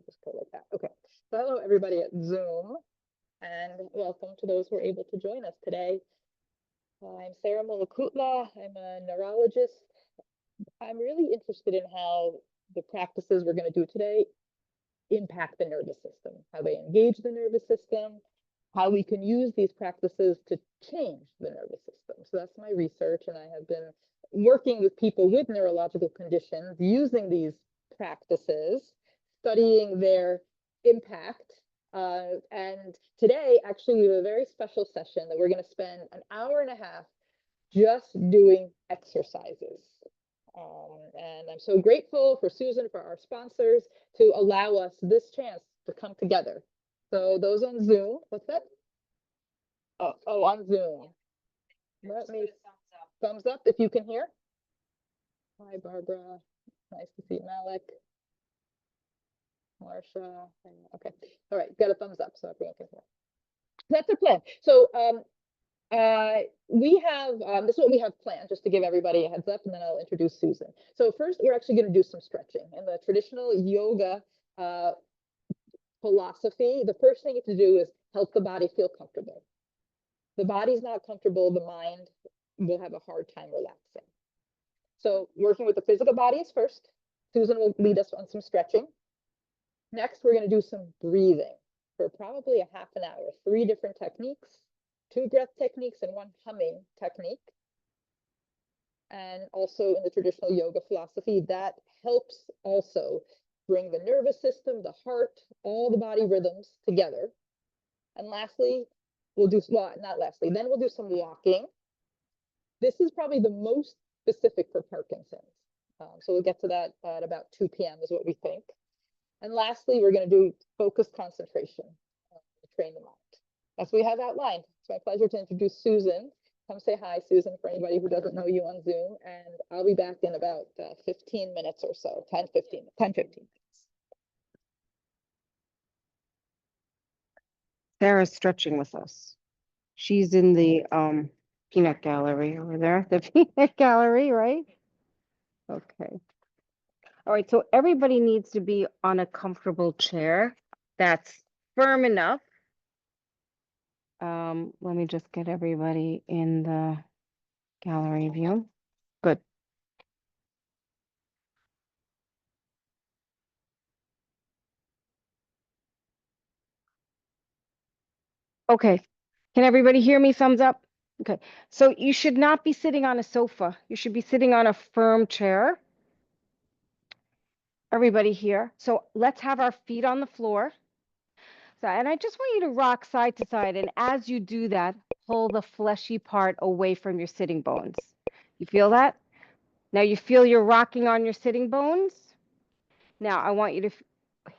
just go like that. Okay. So hello, everybody at Zoom, and welcome to those who are able to join us today. I'm Sarah Molakutla. I'm a neurologist. I'm really interested in how the practices we're going to do today impact the nervous system, how they engage the nervous system, how we can use these practices to change the nervous system. So that's my research, and I have been working with people with neurological conditions using these practices, studying their impact. And today, actually, we have a very special session that we're going to spend an hour and a half just doing exercises. And I'm so grateful for Susan, for our sponsors, to allow us this chance to come together. So those on Zoom, what's that? Oh, on Zoom. Let me thumbs up if you can hear. Hi, Barbara. Nice to see Malik. Marsha. Okay. All right. Got a thumbs up so everyone can hear. That's the plan. So we have, this is what we have planned, just to give everybody a heads up, and then I'll introduce Susan. So first, we're actually going to do some stretching. In the traditional yoga philosophy, the first thing you have to do is help the body feel comfortable. The body's not comfortable, the mind will have a hard time relaxing. So working with the physical body is first. Susan will lead us on some stretching. Next, we're going to do some breathing for probably a half an hour, 3 different techniques, 2 breath techniques and 1 humming technique. And also in the traditional yoga philosophy, that helps also bring the nervous system, the heart, all the body rhythms together. And lastly, we'll do, well, not lastly, then we'll do some walking. This is probably the most specific for Parkinson's. So we'll get to that at about 2 p.m. is what we think. And lastly, we're going to do focused concentration to train the mind. That's what we have outlined. It's my pleasure to introduce Susan. Come say hi, Susan, for anybody who doesn't know you on Zoom. And I'll be back in about 15 minutes or so, 10, 15 minutes. Sarah's stretching with us. She's in the peanut gallery over there, the peanut gallery, right? Okay. All right, so everybody needs to be on a comfortable chair that's firm enough. Let me just get everybody in the gallery view. Good. Okay, can everybody hear me? Thumbs up. Okay, so you should not be sitting on a sofa. You should be sitting on a firm chair. Everybody here. So let's have our feet on the floor. So, and I just want you to rock side to side. And as you do that, pull the fleshy part away from your sitting bones. You feel that? Now you feel you're rocking on your sitting bones. Now I want you to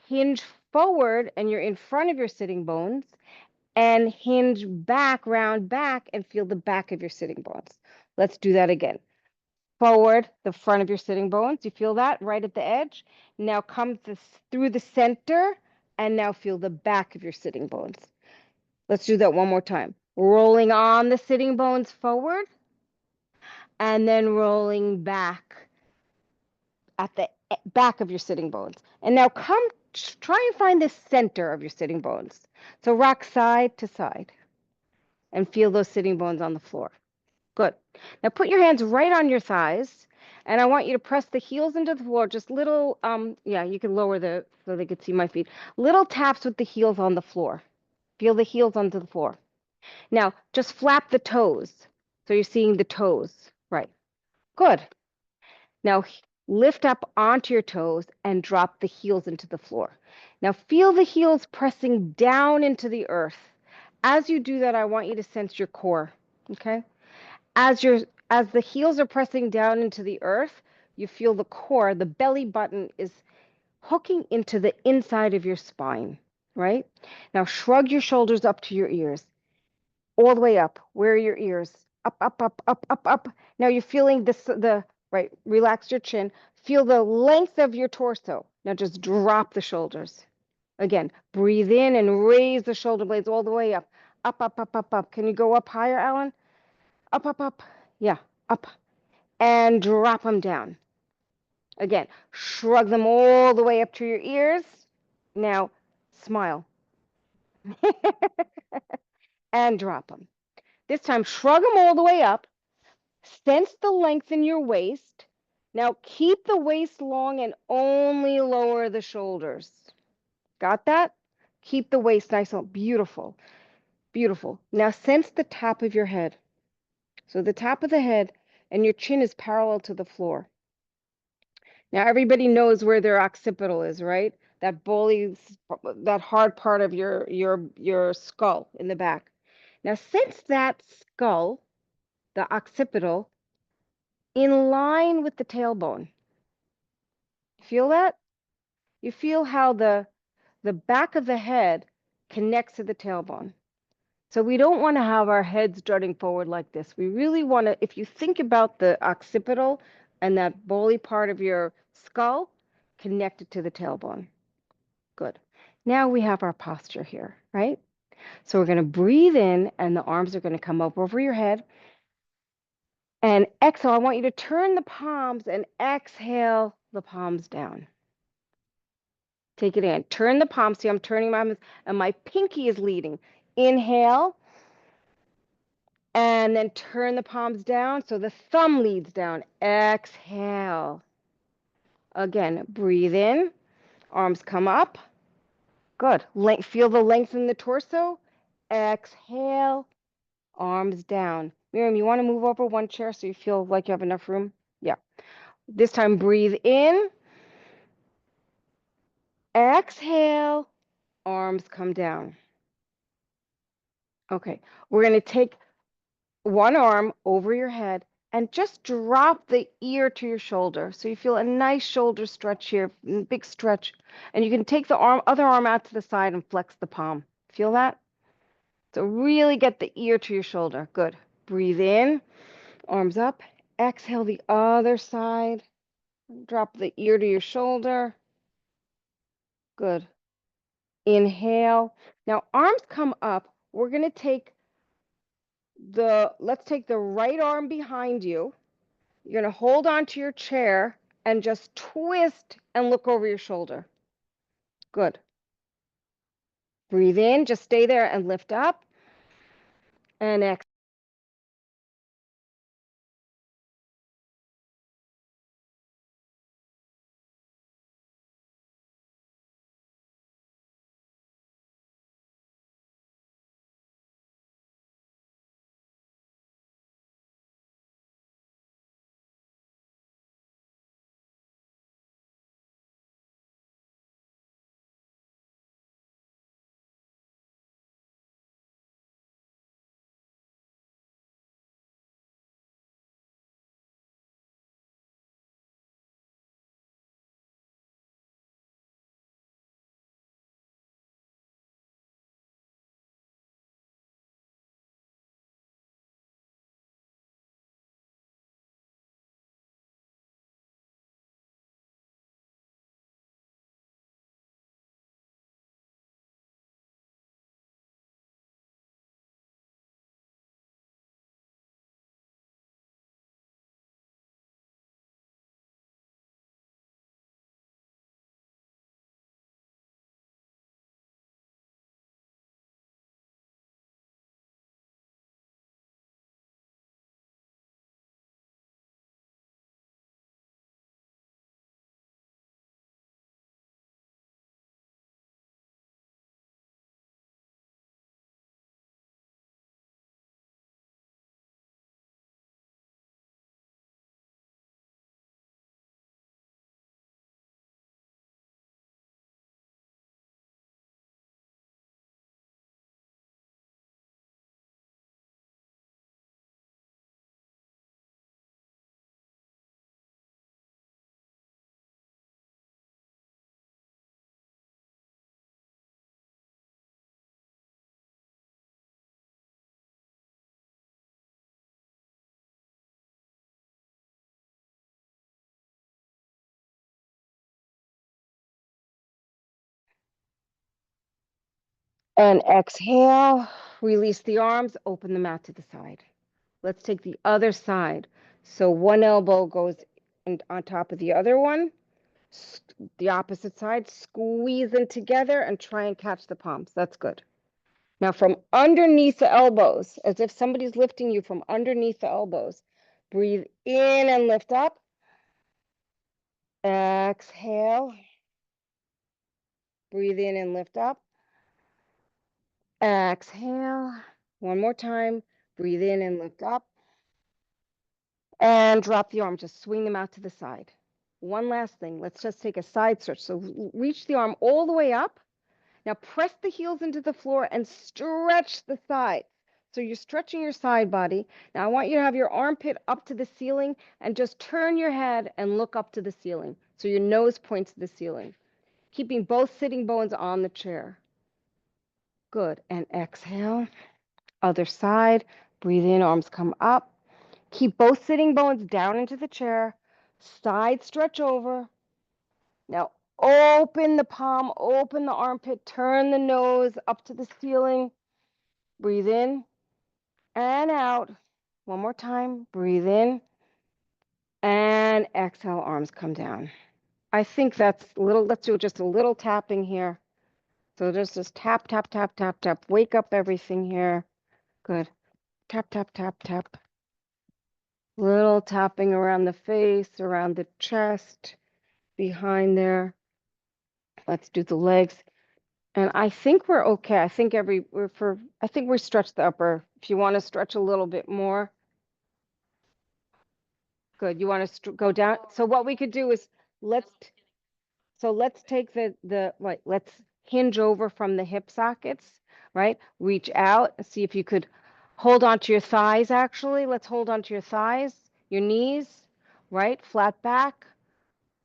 hinge forward and you're in front of your sitting bones, and hinge back, round back, and feel the back of your sitting bones. Let's do that again. Forward, the front of your sitting bones. You feel that right at the edge? Now come through the center, and now feel the back of your sitting bones. Let's do that one more time. Rolling on the sitting bones forward, and then rolling back at the back of your sitting bones. And now try and find the center of your sitting bones. So rock side to side and feel those sitting bones on the floor. Good. Now put your hands right on your thighs, and I want you to press the heels into the floor. Just little, yeah, you can lower so they could see my feet. Little taps with the heels on the floor. Feel the heels onto the floor. Now just flap the toes. So you're seeing the toes, right? Good. Now lift up onto your toes and drop the heels into the floor. Now feel the heels pressing down into the earth. As you do that, I want you to sense your core, okay? As the heels are pressing down into the earth, you feel the core, the belly button is hooking into the inside of your spine, right? Now shrug your shoulders up to your ears, all the way up. Where are your ears? Up, up, up, up, up, up. Now you're feeling right, relax your chin. Feel the length of your torso. Now just drop the shoulders. Again, breathe in and raise the shoulder blades all the way up. Up, up, up, up, up. Can you go up higher, Alan? Up, up, up. Yeah, up. And drop them down. Again, shrug them all the way up to your ears. Now, smile and drop them. This time, shrug them all the way up. Sense the length in your waist. Now, keep the waist long and only lower the shoulders. Got that? Keep the waist nice and beautiful. Beautiful. Now, sense the top of your head. So the top of the head and your chin is parallel to the floor. Now everybody knows where their occipital is, right? That that hard part of your skull in the back. Now sense that skull, the occipital, in line with the tailbone. Feel that? You feel how the back of the head connects to the tailbone. So we don't want to have our heads jutting forward like this. We really want to, if you think about the occipital and that bony part of your skull, connect it to the tailbone. Good. Now we have our posture here, right? So we're going to breathe in and the arms are going to come up over your head. And exhale, I want you to turn the palms and exhale the palms down. Take it in. Turn the palms. See, I'm turning my arms and my pinky is leading. Inhale. And then turn the palms down so the thumb leads down. Exhale. Again, breathe in. Arms come up. Good. Feel the length in the torso. Exhale. Arms down. Miriam, you want to move over one chair so you feel like you have enough room? Yeah. This time, breathe in. Exhale. Arms come down. Okay. We're going to take one arm over your head and just drop the ear to your shoulder. So you feel a nice shoulder stretch here, big stretch. And you can take the other arm out to the side and flex the palm. Feel that? So really get the ear to your shoulder. Good. Breathe in, arms up. Exhale the other side. Drop the ear to your shoulder. Good. Inhale. Now arms come up. We're going to take let's take the right arm behind you. You're going to hold on to your chair and just twist and look over your shoulder. Good. Breathe in, just stay there and lift up. And exhale. And exhale. Release the arms, open them out to the side. Let's take the other side. So one elbow goes on top of the other one. The opposite side, squeeze them together and try and catch the palms. That's good. Now from underneath the elbows, as if somebody's lifting you from underneath the elbows, breathe in and lift up. Exhale. Breathe in and lift up. Exhale. One more time. Breathe in and lift up. And drop the arm. Just swing them out to the side. One last thing. Let's just take a side stretch. So reach the arm all the way up. Now press the heels into the floor and stretch the side. So you're stretching your side body. Now I want you to have your armpit up to the ceiling and just turn your head and look up to the ceiling. So your nose points to the ceiling, keeping both sitting bones on the chair. Good. And exhale. Other side. Breathe in, arms come up. Keep both sitting bones down into the chair. Side stretch over. Now open the palm, open the armpit, turn the nose up to the ceiling. Breathe in and out. One more time. Breathe in and exhale, arms come down. I think that's a little, let's do just a little tapping here. So just tap, tap, tap, tap, tap. Wake up everything here. Good. Tap, tap, tap, tap. Little tapping around the face, around the chest, behind there. Let's do the legs. And I think we're okay. I think I think we stretched the upper. If you want to stretch a little bit more. Good. You want to go down? So what we could do is let's take let's hinge over from the hip sockets, right? Reach out and see if you could hold onto your thighs actually. Let's hold onto your thighs, your knees, right? Flat back,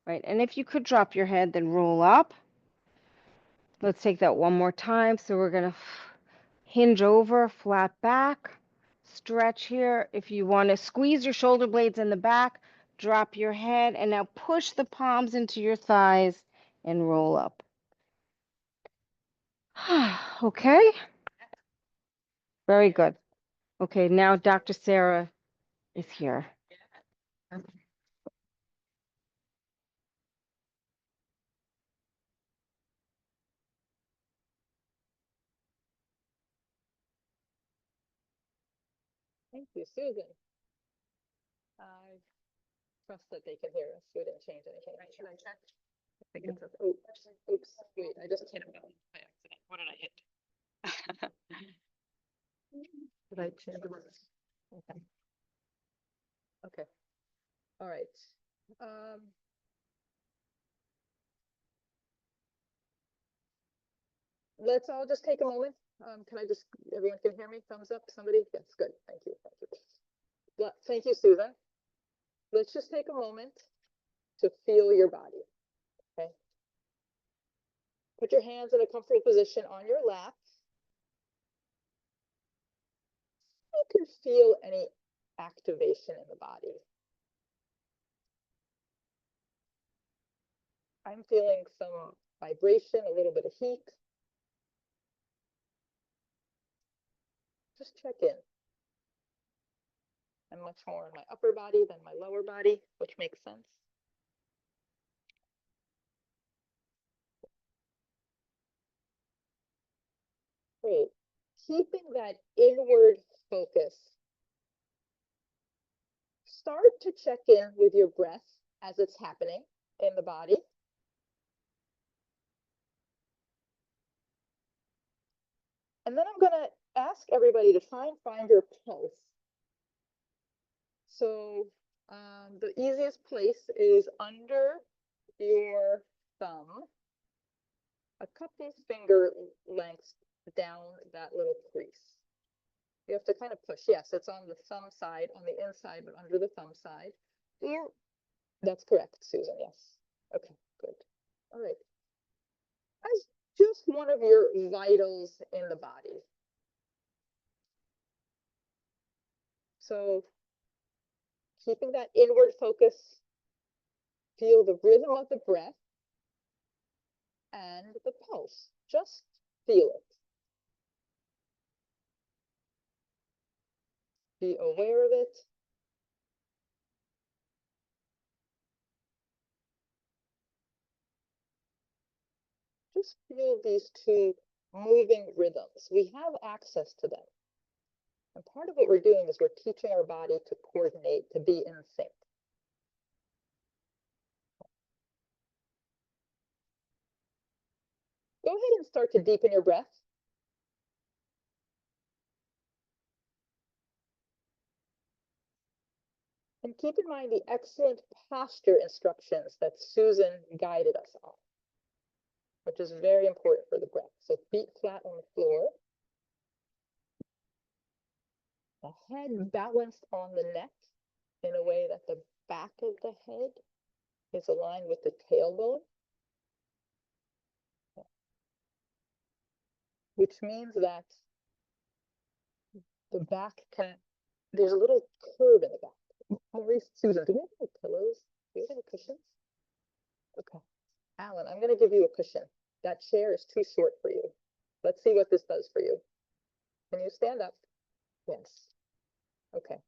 right? And if you could drop your head, then roll up. Let's take that one more time. So we're going to hinge over, flat back, stretch here. If you want to squeeze your shoulder blades in the back, drop your head, and now push the palms into your thighs and roll up. Okay, very good. Okay, now Dr. Sarah is here. Thank you, Susan. I trust that they can hear us. We didn't change anything. Right, should I check? I think it's oops, wait, I just hit a button by accident. What did I hit? Did I change the words? Okay. Okay. All right. Let's all just take a moment. Can I just, everyone can hear me? Thumbs up, somebody? Yes, good. Thank you. Thank you. Well, thank you, Susan. Let's just take a moment to feel your body. Okay. Put your hands in a comfortable position on your lap. You can feel any activation in the body. I'm feeling some vibration, a little bit of heat. Just check in. I'm much more in my upper body than my lower body, which makes sense. Great. Keeping that inward focus. Start to check in with your breath as it's happening in the body. And then I'm going to ask everybody to try and find your pulse. So the easiest place is under your thumb, a couple finger lengths down that little crease. You have to kind of push. Yes, it's on the thumb side, on the inside, but under the thumb side. Here, that's correct, Susan. Yes. Okay, good. All right. As just one of your vitals in the body. So keeping that inward focus, feel the rhythm of the breath and the pulse. Just feel it. Be aware of it. just feel these two moving rhythms. We have access to them. And part of what we're doing is we're teaching our body to coordinate, to be in sync. Go ahead and start to deepen your breath. And keep in mind the excellent posture instructions that Susan guided us on, which is very important for the breath. So feet flat on the floor. The head balanced on the neck in a way that the back of the head is aligned with the tailbone, which means that the back can, there's a little curve in the back. Maurice, Susan, do we have any pillows? Do we have any cushions? Okay. Alan, I'm going to give you a cushion. That chair is too short for you. Let's see what this does for you. Can you stand up? Yes. Okay.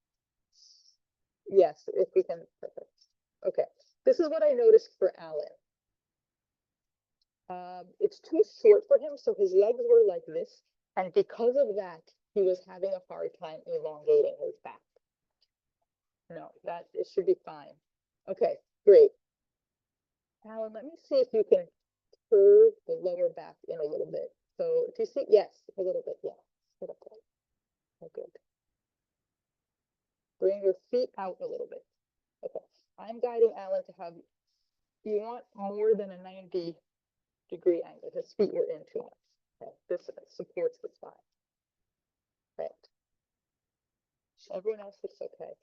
Yes, if we can. Perfect. Okay. This is what I noticed for Alan. It's too short for him, so his legs were like this. And because of that, he was having a hard time elongating his back. No, that it should be fine. Okay, great. Alan, let me see if you can curve the lower back in a little bit. So do you see? Yes, a little bit. Yeah. Sit up there. Okay, good. Bring your feet out a little bit. Okay. I'm guiding Alan to have, you want more than a 90-degree angle. His feet were in too much. Okay. This supports the spine. Right. Everyone else looks okay.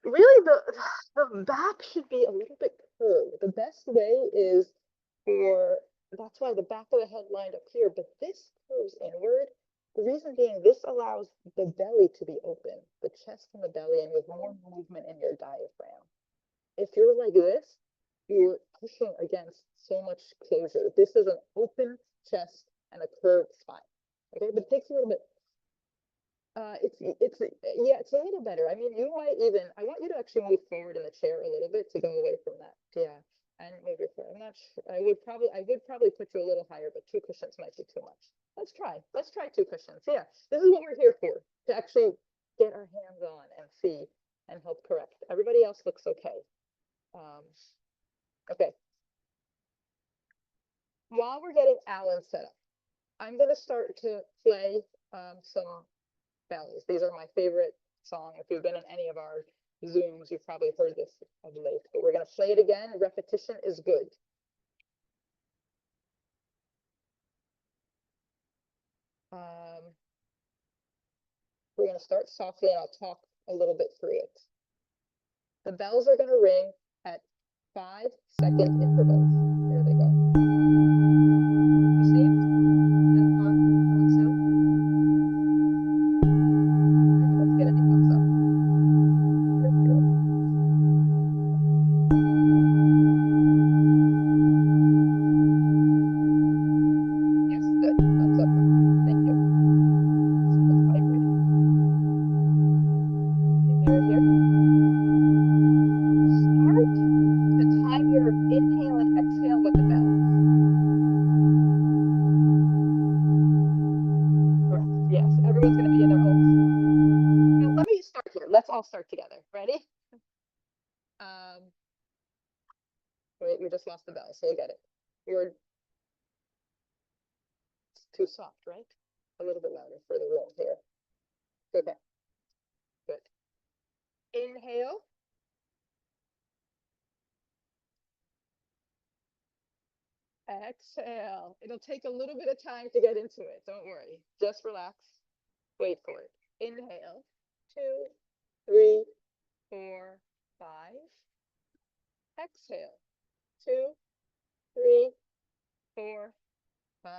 Really, the back should be a little bit curved. The best way is for, that's why the back of the head lined up here, but this curves inward. The reason being, this allows the belly to be open, the chest and the belly, and you have more movement in your diaphragm. If you're like this, you're pushing against so much closure. This is an open chest and a curved spine. Okay, but it takes a little bit. It's a little better. I mean, you might even, I want you to actually move forward in the chair a little bit to go away from that. Yeah. And move your foot. I'm not sure. I would probably put you a little higher, but 2 cushions might be too much. Let's try 2 cushions. Yeah. This is what we're here for, to actually get our hands on and see and help correct. Everybody else looks okay. Okay. While we're getting Alan set up, I'm going to start to play some bells. These are my favorite song. If you've been in any of our Zooms, you've probably heard this of late, but we're going to play it again. Repetition is good. We're going to start softly and I'll talk a little bit through it. The bells are going to ring at 5-second intervals. There they go. Received? On Zoom? Let's get any thumbs up. Yes, good. Thumbs up. Thank you. It's vibrating. You hear it here? Start to time your inhale and exhale with the bell. Correct. Yes, everyone's going to be in their own. Now, let me start here. Let's all start together. Ready? Wait, we just lost the bell, so we'll get it. It's too soft, right? A little bit louder for the room here. Okay. Good. Inhale. Exhale. It'll take a little bit of time to get into it. Don't worry. Just relax. Wait for it. Inhale. 2, 3, 4, 5. Exhale. 2, 3, 4, 5.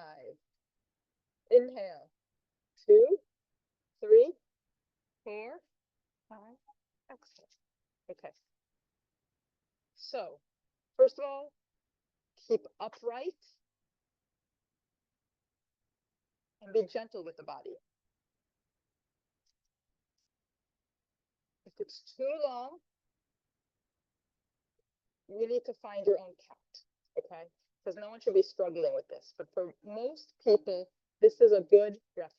Inhale. 2, 3, 4, 5. Exhale. Okay. So, first of all, keep upright and be gentle with the body. If it's too long, you need to find your own count. okay? Because no one should be struggling with this. But for most people, this is a good breath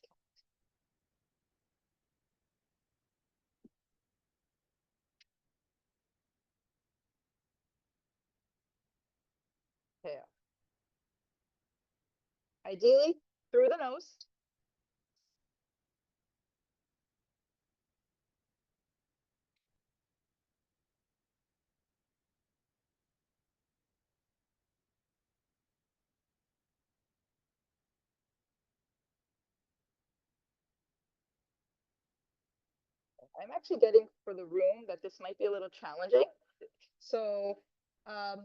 count. Okay. Ideally, through the nose. I'm actually getting for the room that this might be a little challenging. So I'm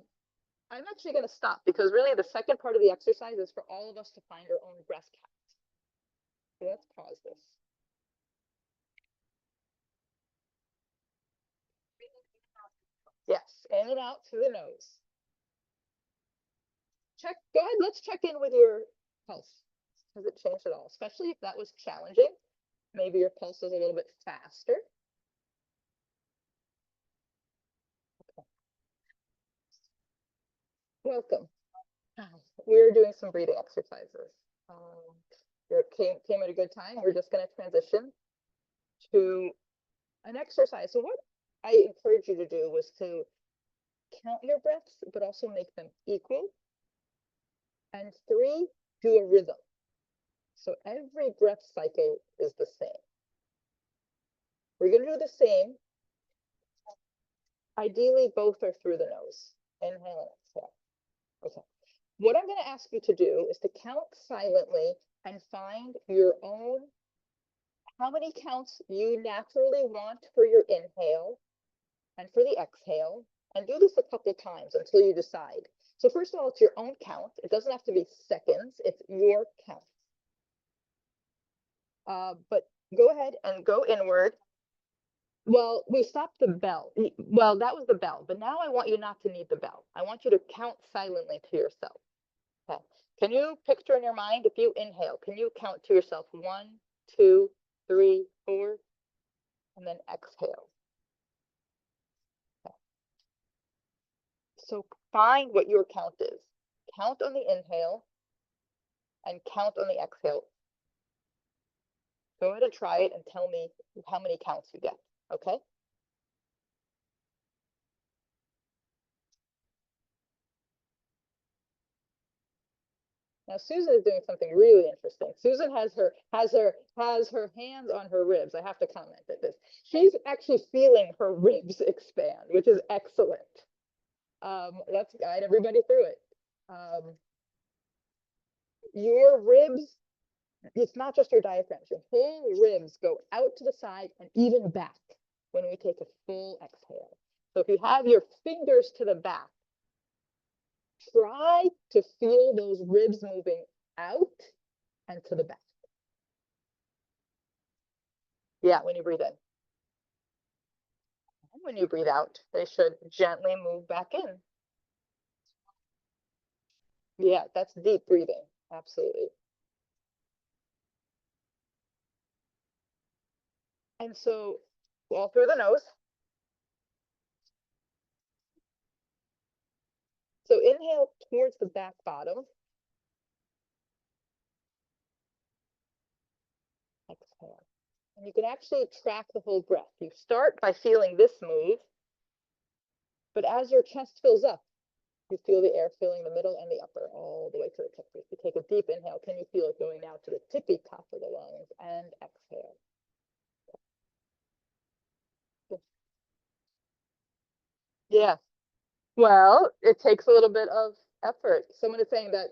actually going to stop because really the second part of the exercise is for all of us to find our own breath count. So let's pause this. Yes, in and out through the nose. Go ahead, let's check in with your pulse. Has it changed at all? Especially if that was challenging. Maybe your pulse is a little bit faster. Okay. Welcome. We're doing some breathing exercises. You came at a good time. We're just going to transition to an exercise. So what I encourage you to do was to count your breaths, but also make them equal. And 3, do a rhythm. So every breath cycle is the same. We're going to do the same. Ideally, both are through the nose. Inhale and exhale. Okay. What I'm going to ask you to do is to count silently and find your own, how many counts you naturally want for your inhale and for the exhale, and do this a couple times until you decide. So first of all, it's your own count. It doesn't have to be seconds. It's your count. But go ahead and go inward. Well, we stopped the bell. Well, that was the bell, but now I want you not to need the bell. I want you to count silently to yourself. Okay. Can you picture in your mind, if you inhale, can you count to yourself 1, 2, 3, 4, and then exhale? Okay. So find what your count is. Count on the inhale and count on the exhale. Go ahead and try it and tell me how many counts you get, okay? Now Susan is doing something really interesting. Susan has her hands on her ribs. I have to comment at this. She's actually feeling her ribs expand, which is excellent. Let's guide everybody through it. Your ribs, it's not just your diaphragm. Your whole ribs go out to the side and even back when we take a full exhale. So if you have your fingers to the back, try to feel those ribs moving out and to the back. Yeah, when you breathe in. And when you breathe out, they should gently move back in. Yeah, that's deep breathing. Absolutely. And so all through the nose. So inhale towards the back bottom. Exhale. And you can actually track the whole breath. You start by feeling this move, but as your chest fills up, you feel the air filling the middle and the upper all the way to the tip. If you take a deep inhale, can you feel it going down to the tippy top of the lungs? And exhale. Yeah. Well, it takes a little bit of effort. Someone is saying that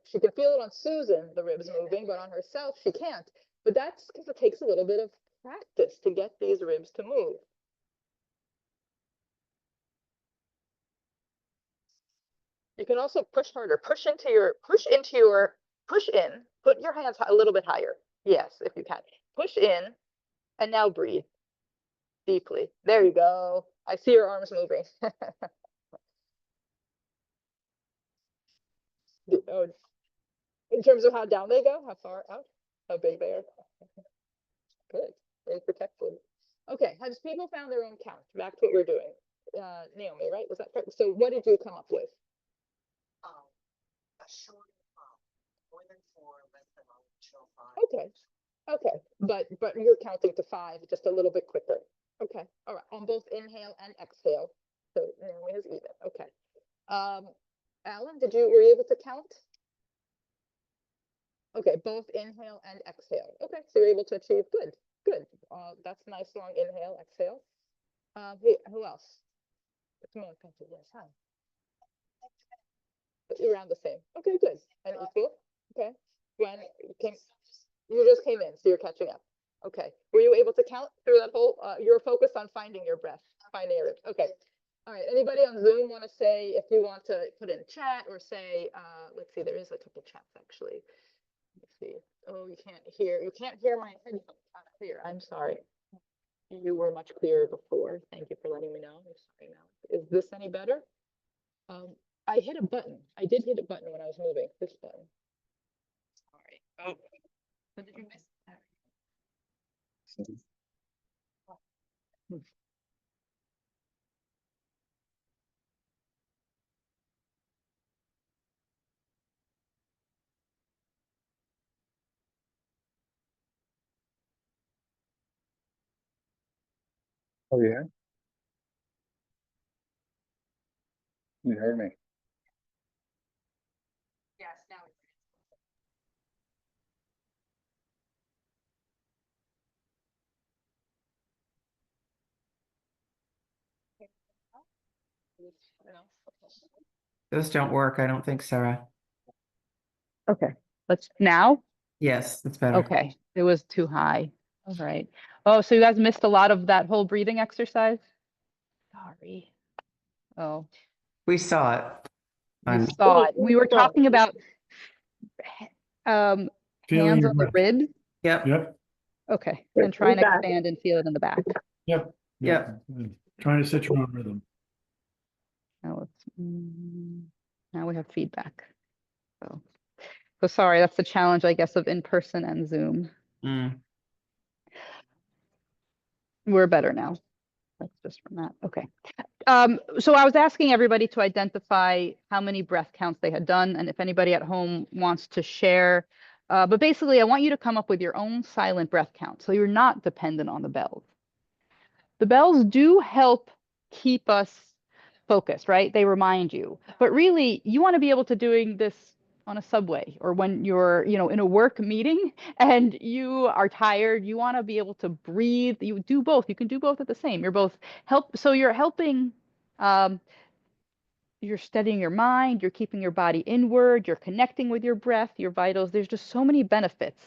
she can feel it on Susan, the ribs moving, but on herself she can't. But that's because it takes a little bit of practice to get these ribs to move. You can also push harder. Push in. Put your hands a little bit higher. Yes, if you can. Push in, and now breathe deeply. There you go. I see your arms moving. Oh, in terms of how down they go, how far out, how big they are. Good. Very protected. Okay, has people found their own count? Back to what we're doing. Naomi, right? Was that correct? So what did you come up with? Okay. Okay. But you're counting to 5 just a little bit quicker. Okay. All right. On both inhale and exhale. So now it is even. Okay. Alan, were you able to count? Okay, both inhale and exhale. Okay, so you're able to achieve good. Good. That's nice long inhale, exhale. Who else? Come on, country. Yes, hi. Around the same. Okay, good. And equal. Okay. When you just came in, so you're catching up. Okay. Were you able to count through that whole? You're focused on finding your breath, finding your ribs. Okay. All right. Anybody on Zoom want to say, if you want to put in chat or say, let's see, there is a couple chats actually. Let's see. Oh, you can't hear my headphones clear. I'm sorry. You were much clearer before. Thank you for letting me know. I'm sorry now. Is this any better? I hit a button. I did hit a button when I was moving. This button. Sorry. Oh. What did you miss? Oh, yeah? You heard me. Yes, now Those don't work, I don't think, Sarah. Okay, let's now. Yes, that's better. Okay, it was too high. All right. Oh, so you guys missed a lot of that whole breathing exercise? Sorry. Oh, We saw it. you saw it. We were talking about Feeling hands your on the breath. ribs. Yep. Yep, Okay, and try and expand and feel it in the back. yep. Yep. Trying to set your own rhythm. Now let's, now we have feedback. So sorry, that's the challenge, I guess, of in-person and Zoom. Mm. We're better now. That's just from that. Okay. So I was asking everybody to identify how many breath counts they had done, and if anybody at home wants to share. But basically, I want you to come up with your own silent breath count, so you're not dependent on the bells. The bells do help keep us focused, right? They remind you. But really, you want to be able to doing this on a subway or when you're, in a work meeting and you are tired, you want to be able to breathe. You do both. You can do both at the same. You're both so you're helping, you're steadying your mind, you're keeping your body inward, you're connecting with your breath, your vitals. There's just so many benefits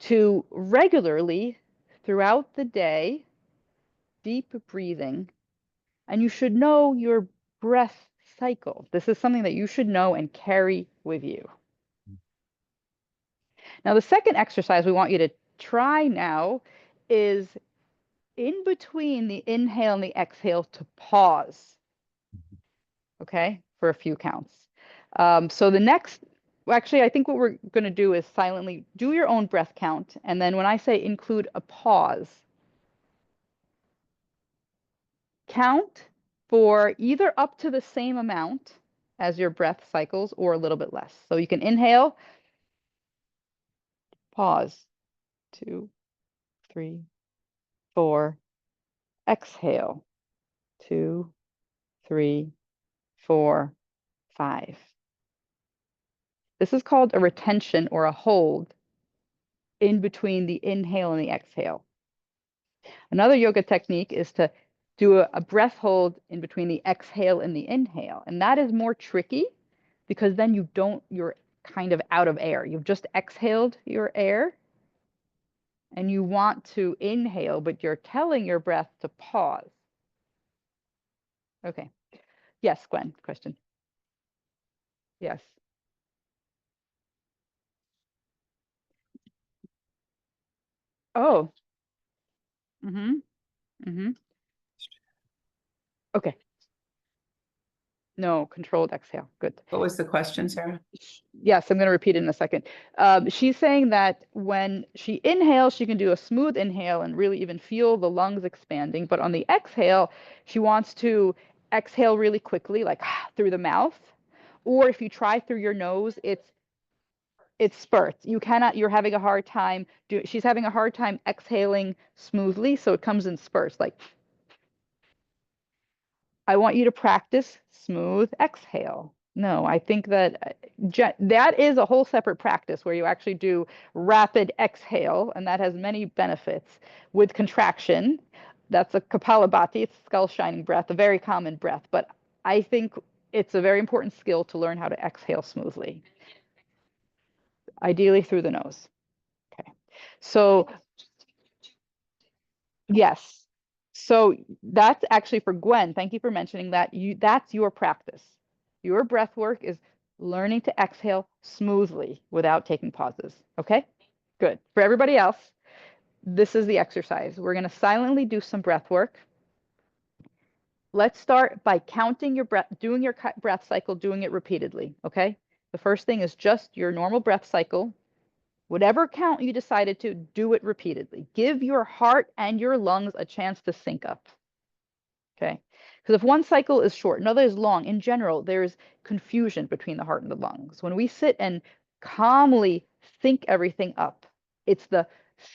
to regularly throughout the day, deep breathing. And you should know your breath cycle. This is something that you should know and carry with you. Now, the second exercise we want you to try now is in between the inhale and the exhale to pause, okay, for a few counts. So the next, actually, I think what we're going to do is silently do your own breath count. And then when I say include a pause, count for either up to the same amount as your breath cycles or a little bit less. So you can inhale, pause, 2, 3, 4, exhale, 2, 3, 4, 5. This is called a retention or a hold in between the inhale and the exhale. Another yoga technique is to do a breath hold in between the exhale and the inhale. And that is more tricky because then you're kind of out of air. You've just exhaled your air and you want to inhale, but you're telling your breath to pause. Okay. Yes, Gwen, question. Yes. Oh. Mm-hmm. Mm-hmm. Okay. No, controlled exhale. Good. What was the question, Sarah? Yes, I'm going to repeat it in a second. She's saying that when she inhales, she can do a smooth inhale and really even feel the lungs expanding. But on the exhale, she wants to exhale really quickly, like through the mouth. Or if you try through your nose, it's It's spurts. You're having a hard time she's having a hard time exhaling smoothly, so it comes in spurts. Like, I want you to practice smooth exhale. No, I think that that is a whole separate practice where you actually do rapid exhale, and that has many benefits with contraction. That's a Kapalabhati, it's skull shining breath, a very common breath. But I think it's a very important skill to learn how to exhale smoothly, ideally through the nose. Okay. So yes. So that's actually for Gwen. Thank you for mentioning that. That's your practice. Your breath work is learning to exhale smoothly without taking pauses. Okay? Good. For everybody else, this is the exercise. We're going to silently do some breath work. Let's start by counting your breath, doing your breath cycle, doing it repeatedly. Okay? The first thing is just your normal breath cycle. Whatever count you decided to, do it repeatedly. Give your heart and your lungs a chance to sync up. Okay? Because if one cycle is short, another is long, in general, there's confusion between the heart and the lungs. When we sit and calmly sync everything up, it's the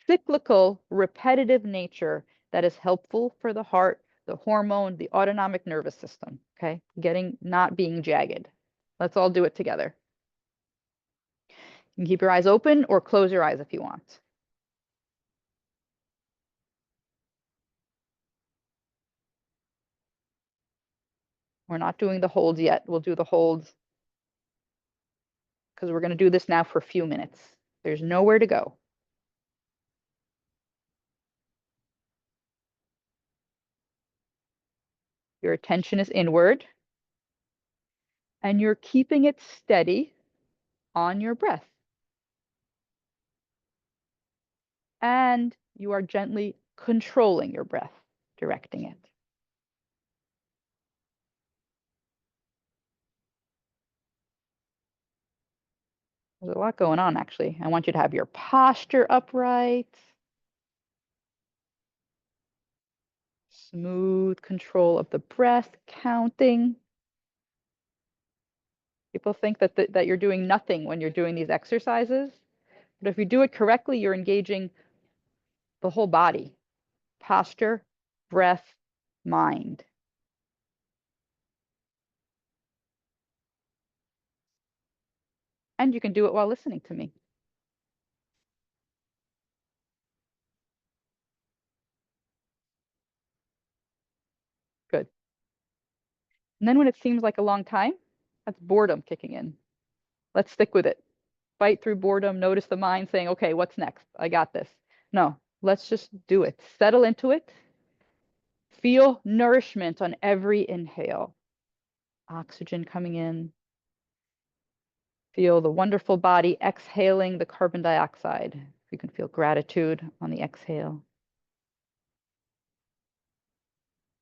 cyclical, repetitive nature that is helpful for the heart, the hormone, the autonomic nervous system. Okay? Not being jagged. Let's all do it together. You can keep your eyes open or close your eyes if you want. We're not doing the holds yet. We'll do the holds because we're going to do this now for a few minutes. There's nowhere to go. Your attention is inward, and you're keeping it steady on your breath. And you are gently controlling your breath, directing it. There's a lot going on, actually. I want you to have your posture upright. Smooth control of the breath, counting. People think that you're doing nothing when you're doing these exercises. But if you do it correctly, you're engaging the whole body. Posture, breath, mind. And you can do it while listening to me. Good. And then when it seems like a long time, that's boredom kicking in. Let's stick with it. Fight through boredom. Notice the mind saying, okay, what's next? I got this. No, let's just do it. Settle into it. Feel nourishment on every inhale. Oxygen coming in. Feel the wonderful body exhaling the carbon dioxide. You can feel gratitude on the exhale.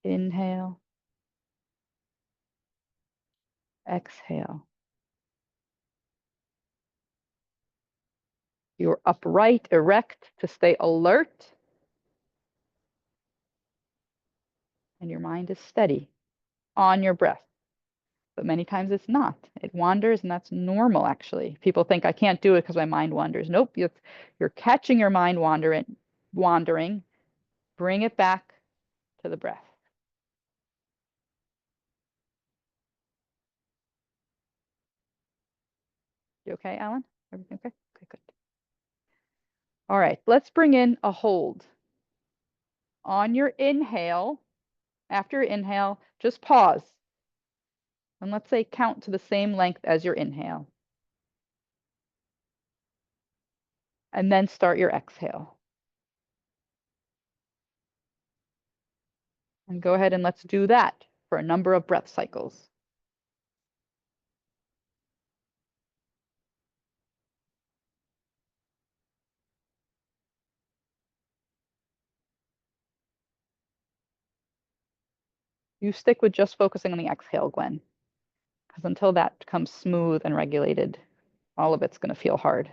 Inhale. Exhale. You're upright, erect to stay alert. And your mind is steady on your breath. But many times it's not. It wanders, and that's normal, actually. People think I can't do it because my mind wanders. Nope, you're catching your mind wandering. Bring it back to the breath. You okay, Alan? Everything okay? Okay, good. All right, let's bring in a hold. On your inhale, after your inhale, just pause. And let's say count to the same length as your inhale. And then start your exhale. And go ahead and let's do that for a number of breath cycles. You stick with just focusing on the exhale, Gwen, because until that becomes smooth and regulated, all of it's going to feel hard.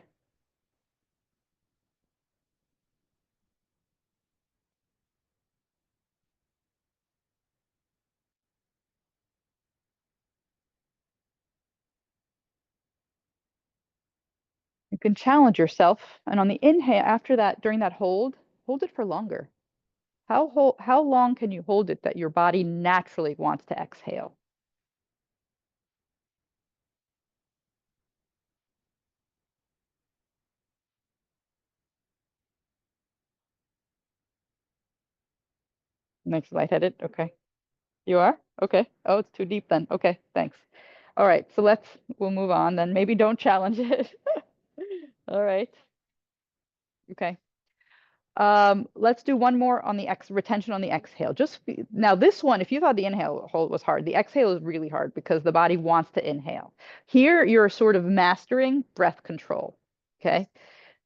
can challenge yourself. And on the inhale, after that, during that hold it for longer. How long can you hold it that your body naturally wants to exhale? Makes lightheaded. Okay. You are? Okay. Oh, it's too deep then. Okay, thanks. All right, so we'll move on then. Maybe don't challenge it. All right. Okay. Let's do one more on the retention on the exhale. Now this one, if you thought the inhale hold was hard, the exhale is really hard because the body wants to inhale. Here, you're sort of mastering breath control. Okay.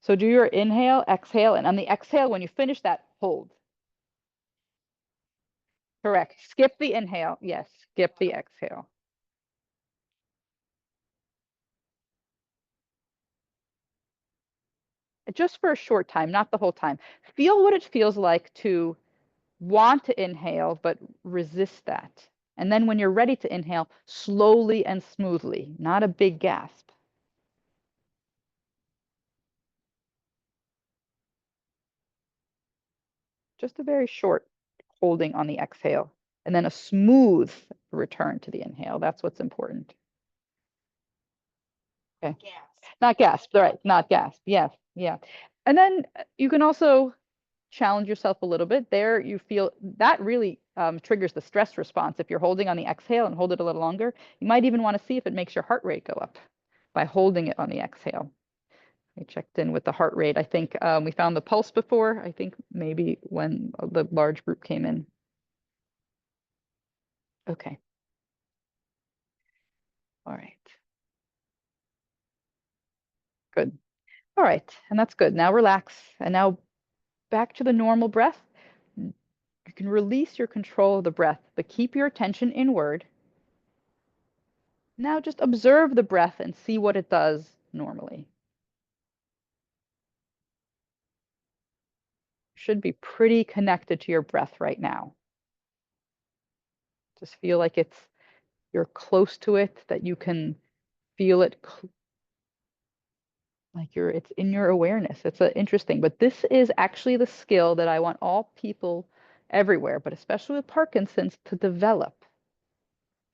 So do your inhale, exhale, and on the exhale, when you finish that, hold. Correct. Skip the inhale. Yes, skip the exhale. Just for a short time, not the whole time. Feel what it feels like to want to inhale, but resist that. And then when you're ready to inhale, slowly and smoothly, not a big gasp. Just a very short holding on the exhale, and then a smooth return to the inhale. That's what's important. Okay. Not gasp, right? Not gasp. Yes, yeah. And then you can also challenge yourself a little bit. There, you feel that really triggers the stress response. If you're holding on the exhale and hold it a little longer, you might even want to see if it makes your heart rate go up by holding it on the exhale. I checked in with the heart rate. I think we found the pulse before. I think maybe when the large group came in. Okay. All right. Good. All right. And that's good. Now relax. And now back to the normal breath. You can release your control of the breath, but keep your attention inward. Now just observe the breath and see what it does normally. You should be pretty connected to your breath right now. Just feel like you're close to it, that you can feel it like it's in your awareness. It's interesting, but this is actually the skill that I want all people everywhere, but especially with Parkinson's, to develop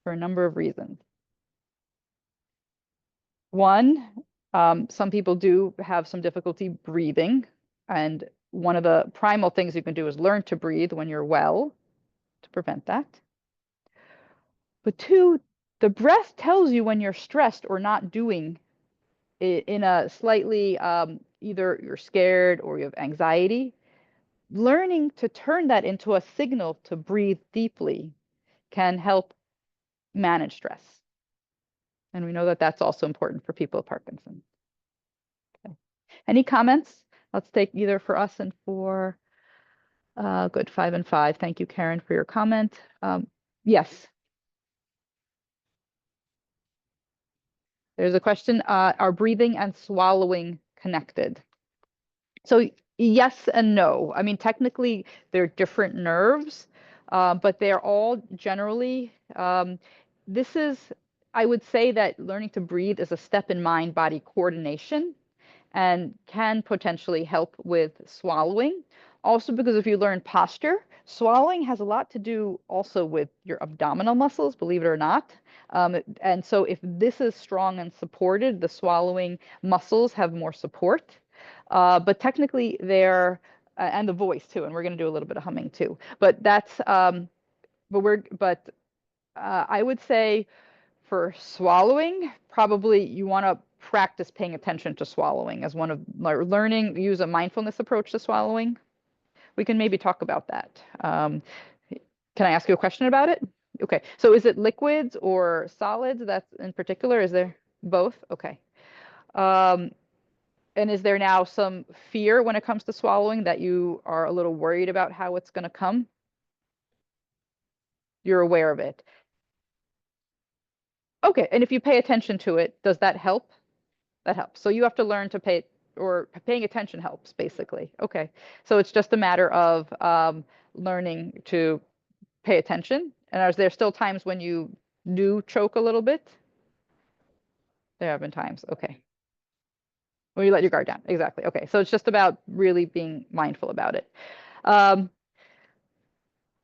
for a number of reasons. One, some people do have some difficulty breathing, and one of the primal things you can do is learn to breathe when you're well to prevent that. But two, the breath tells you when you're stressed or not doing it in a slightly, either you're scared or you have anxiety. Learning to turn that into a signal to breathe deeply can help manage stress. And we know that that's also important for people with Parkinson's. Okay. Any comments? Let's take either for us and for, good, 5 and 5. Thank you, Karen, for your comment. Yes. There's a question, are breathing and swallowing connected? So yes and no. I mean, technically, they're different nerves, but they're all generally, I would say that learning to breathe is a step in mind-body coordination and can potentially help with swallowing. Also, because if you learn posture, swallowing has a lot to do also with your abdominal muscles, believe it or not. And so if this is strong and supported, the swallowing muscles have more support. But technically they're, and the voice too, and we're going to do a little bit of humming too. But that's, I would say for swallowing, probably you want to practice paying attention to swallowing as one of learning, use a mindfulness approach to swallowing. We can maybe talk about that. Can I ask you a question about it? Okay, so is it liquids or solids that's in particular? Is there both? Okay. And is there now some fear when it comes to swallowing that you are a little worried about how it's going to come? You're aware of it. Okay, and if you pay attention to it, does that help? That helps. So you have to learn to paying attention helps, basically. Okay, so it's just a matter of learning to pay attention. And are there still times when you do choke a little bit? There have been times. Okay. When you let your guard down. Exactly. Okay. So it's just about really being mindful about it. Um,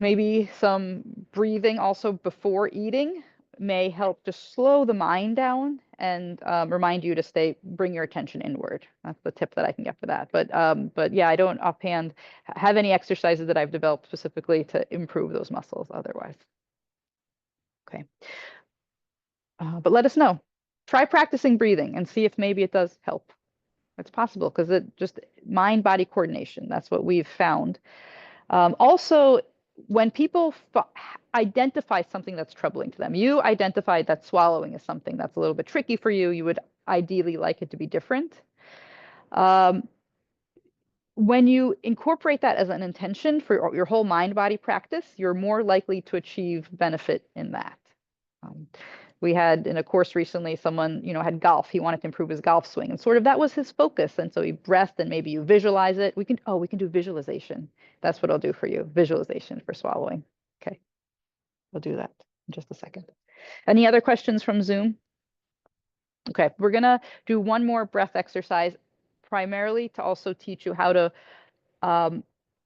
Maybe some breathing also before eating may help to slow the mind down and remind you to bring your attention inward. That's the tip that I can get for that. But yeah, I don't offhand have any exercises that I've developed specifically to improve those muscles otherwise. Okay. But let us know. Try practicing breathing and see if maybe it does help. It's possible because it just mind-body coordination. That's what we've found. Also, when people identify something that's troubling to them, you identified that swallowing is something that's a little bit tricky for you. You would ideally like it to be different. When you incorporate that as an intention for your whole mind-body practice, you're more likely to achieve benefit in that. We had in a course recently, someone, had golf. He wanted to improve his golf swing, and sort of that was his focus. And so he breathed, and maybe you visualize it. We can do visualization. That's what I'll do for you. Visualization for swallowing. Okay. We'll do that in just a second. Any other questions from Zoom? Okay, we're gonna do one more breath exercise, primarily to also teach you how to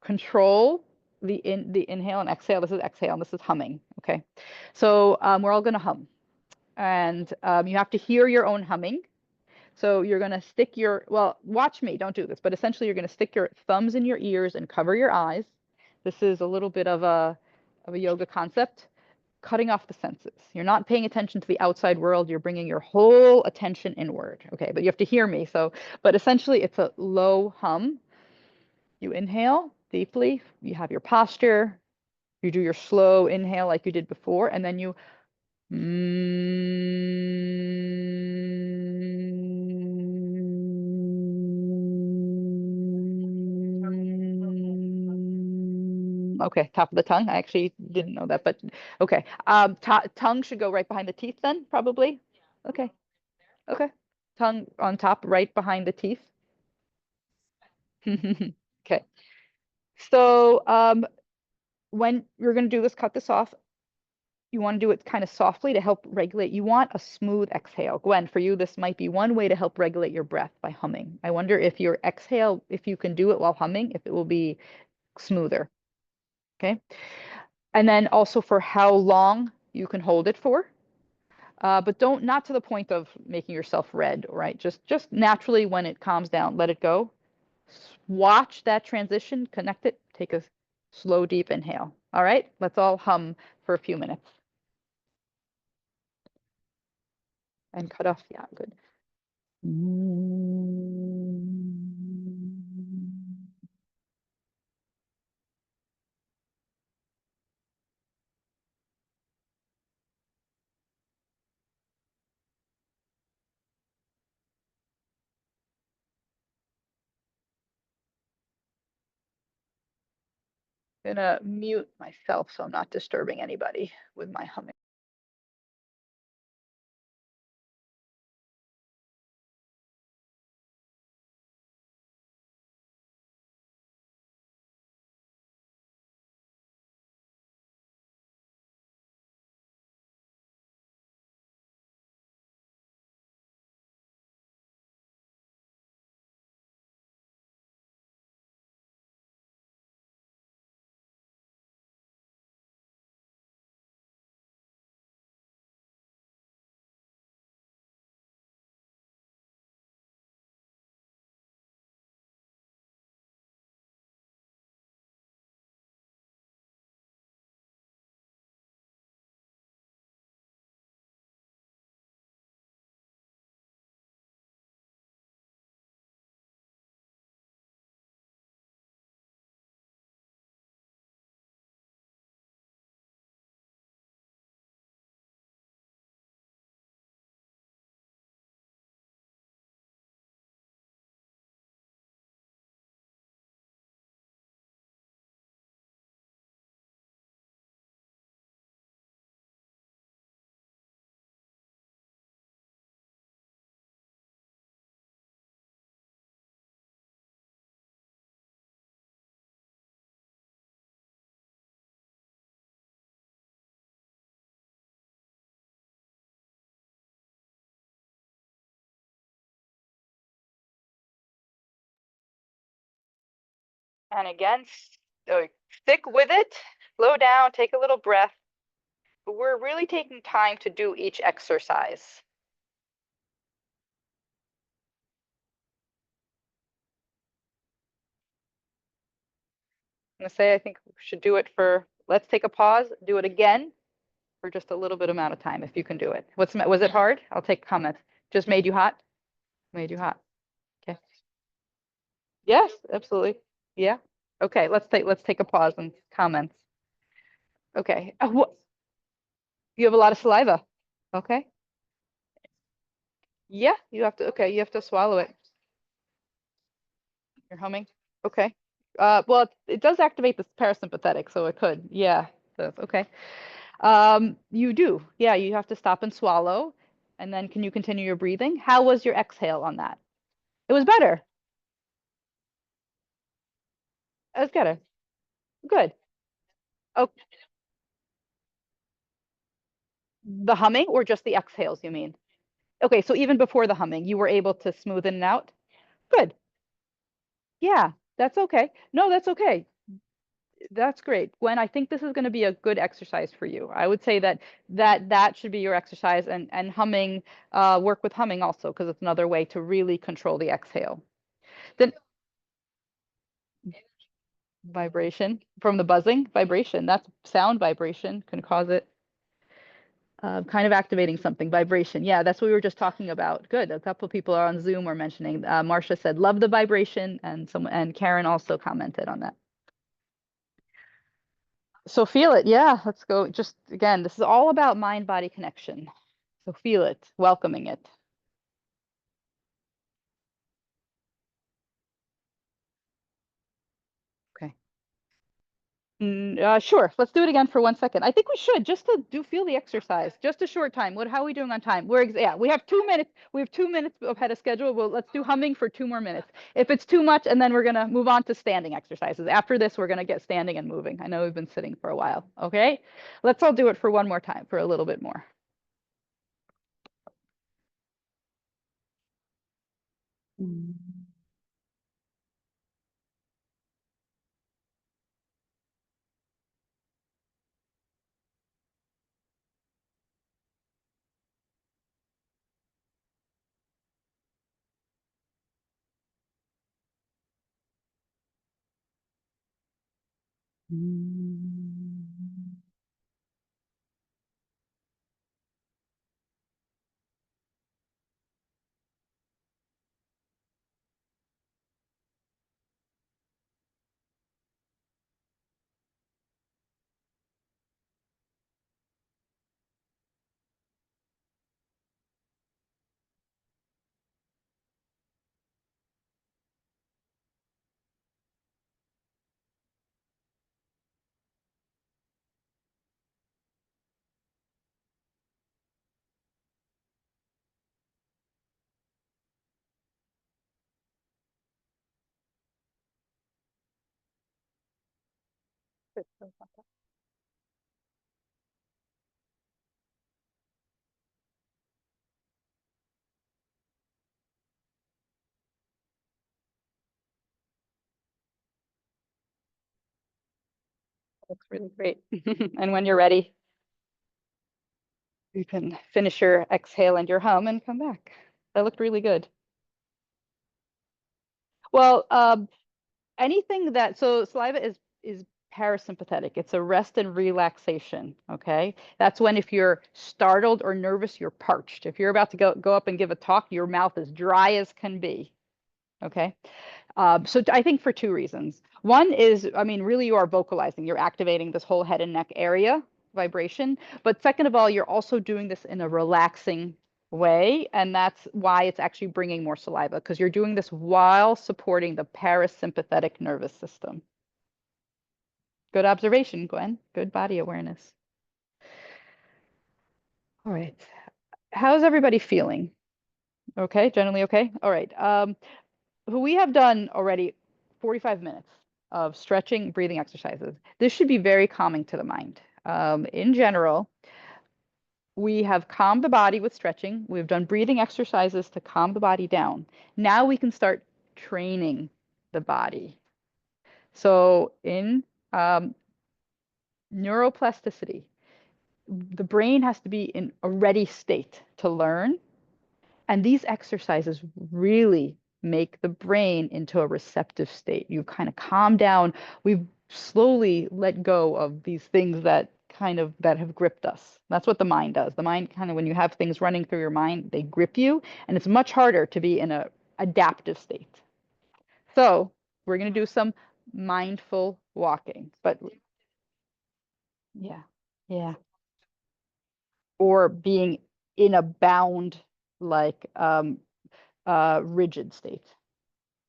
control the inhale and exhale. This is exhale, and this is humming. Okay, so we're all gonna hum. And you have to hear your own humming. So you're going to stick watch me, don't do this, but essentially you're going to stick your thumbs in your ears and cover your eyes. This is a little bit of a yoga concept, cutting off the senses. You're not paying attention to the outside world. You're bringing your whole attention inward. Okay, but you have to hear me. But essentially it's a low hum. You inhale deeply. You have your posture. You do your slow inhale like you did before, and then you Okay, top of the tongue. I actually didn't know that, but okay. Tongue should go right behind the teeth then, probably. Okay. Okay. Tongue on top, right behind the teeth. Okay. So when you're going to do this, cut this off. You want to do it kind of softly to help regulate. You want a smooth exhale. Gwen, for you, this might be one way to help regulate your breath by humming. I wonder if your exhale, if you can do it while humming, if it will be smoother. Okay. And then also for how long you can hold it for. But not to the point of making yourself red, right? Just naturally when it calms down, let it go. Watch that transition, connect it, take a slow, deep inhale. All right, let's all hum for a few minutes. And cut off, yeah, good. I'm gonna mute myself so I'm not disturbing anybody with my humming. And again, stick with it, slow down, take a little breath. But we're really taking time to do each exercise. I'm gonna say I think we should do it for, let's take a pause, do it again for just a little bit amount of time if you can do it. Was it hard? I'll take comments. Just made you hot? Made you hot. Okay. Yes, absolutely. Yeah. Okay, let's take a pause and comments. Okay. You have a lot of saliva. Okay. Yeah, you have to, okay, you have to swallow it. You're humming. Okay. Well, it does activate the parasympathetic, so it could. Yeah. That's okay. You do. Yeah, you have to stop and swallow. And then can you continue your breathing? How was your exhale on that? It was better. It was better. Good. Oh, the humming or just the exhales, you mean? Okay, so even before the humming, you were able to smooth in and out? Good. Yeah, that's okay. No, that's okay. That's great. Gwen, I think this is going to be a good exercise for you. I would say that should be your exercise, and humming, work with humming also, because it's another way to really control the exhale. Then vibration from the buzzing, vibration, that's sound vibration can cause it. Kind of activating something, vibration. Yeah, that's what we were just talking about. Good. A couple of people are on Zoom were mentioning. Marcia said, love the vibration, and Karen also commented on that. So feel it. Yeah, let's go. Just again, this is all about mind-body connection. So feel it, welcoming it. Okay. Sure. Let's do it again for 1 second. I think we should just to feel the exercise. Just a short time. How are we doing on time? Yeah, we have 2 minutes. We have 2 minutes ahead of schedule. Well, let's do humming for 2 more minutes. If it's too much, and then we're gonna move on to standing exercises. After this, we're gonna get standing and moving. I know we've been sitting for a while. Okay. Let's all do it for one more time, for a little bit more. Looks really great. And when you're ready, you can finish your exhale and your hum and come back. That looked really good. Well, anything that, so saliva is parasympathetic. It's a rest and relaxation. Okay. That's when if you're startled or nervous, you're parched. If you're about to go up and give a talk, your mouth is dry as can be. Okay. So I think for 2 reasons. One is, I mean, really you are vocalizing, you're activating this whole head and neck area vibration. But second of all, you're also doing this in a relaxing way. And that's why it's actually bringing more saliva, because you're doing this while supporting the parasympathetic nervous system. Good observation, Gwen. Good body awareness. All right. How's everybody feeling? Okay, generally okay? All right. We have done already 45 minutes of stretching, breathing exercises. This should be very calming to the mind. In general, we have calmed the body with stretching. We've done breathing exercises to calm the body down. Now we can start training the body. So in neuroplasticity, the brain has to be in a ready state to learn. And these exercises really make the brain into a receptive state. You kind of calm down. We've slowly let go of these things that have gripped us. That's what the mind does. The mind kind of, when you have things running through your mind, they grip you, and it's much harder to be in a adaptive state. So we're going to do some mindful walking, but yeah, yeah. Or being in a bound, like rigid state.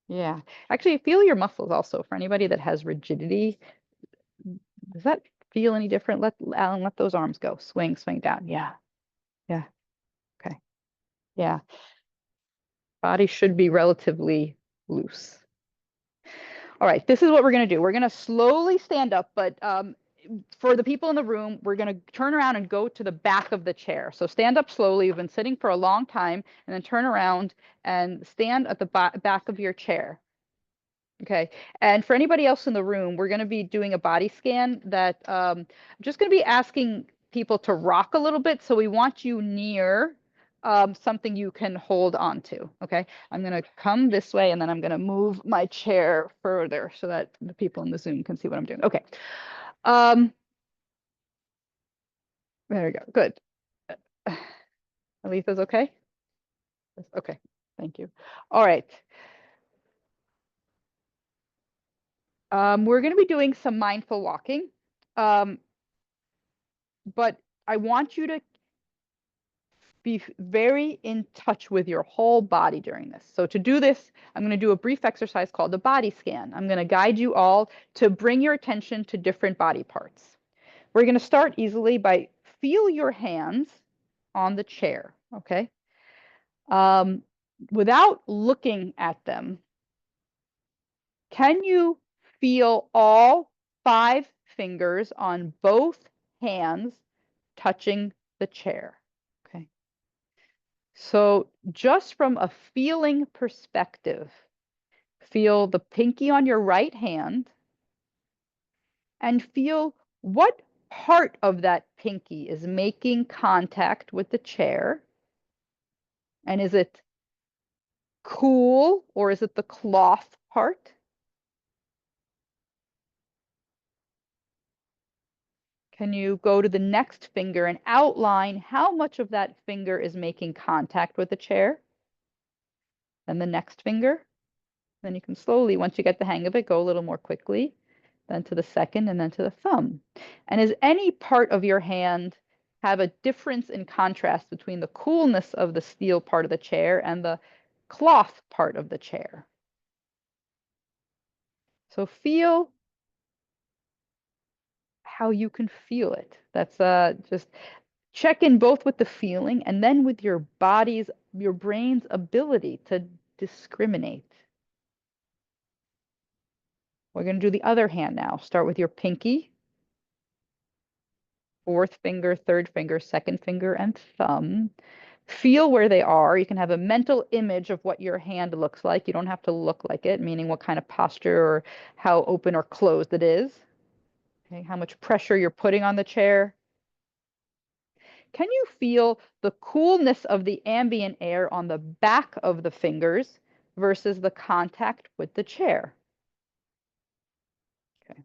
Yeah. Actually, feel your muscles also. For anybody that has rigidity, does that feel any different? Let Alan, let those arms go. Swing, swing down. Yeah. Yeah. Okay. Yeah. Body should be relatively loose. All right. This is what we're going to do. We're going to slowly stand up, but for the people in the room, we're going to turn around and go to the back of the chair. So stand up slowly. You've been sitting for a long time, and then turn around and stand at the back of your chair. Okay. And for anybody else in the room, we're going to be doing a body scan that I'm just going to be asking people to rock a little bit. So we want you near something you can hold on to. Okay. I'm going to come this way, and then I'm going to move my chair further so that the people in the Zoom can see what I'm doing. Okay. There we go. Good. Aletha's okay? Okay. Thank you. All right. We're going to be doing some mindful walking. But I want you to be very in touch with your whole body during this. So to do this, I'm going to do a brief exercise called the body scan. I'm going to guide you all to bring your attention to different body parts. We're going to start easily by feel your hands on the chair, okay? Without looking at them, can you feel all 5 fingers on both hands touching the chair? Okay. So just from a feeling perspective, feel the pinky on your right hand and feel what part of that pinky is making contact with the chair. And is it cool, or is it the cloth part? Can you go to the next finger and outline how much of that finger is making contact with the chair? And the next finger. Then you can slowly, once you get the hang of it, go a little more quickly, then to the second, and then to the thumb. And does any part of your hand have a difference in contrast between the coolness of the steel part of the chair and the cloth part of the chair? So feel how you can feel it. That's just check in both with the feeling and then with your brain's ability to discriminate. We're going to do the other hand now. Start with your pinky, 4th finger, 3rd finger, 2nd finger, and thumb. Feel where they are. You can have a mental image of what your hand looks like. You don't have to look like it, meaning what kind of posture or how open or closed it is. Okay, how much pressure you're putting on the chair. Can you feel the coolness of the ambient air on the back of the fingers versus the contact with the chair? Okay.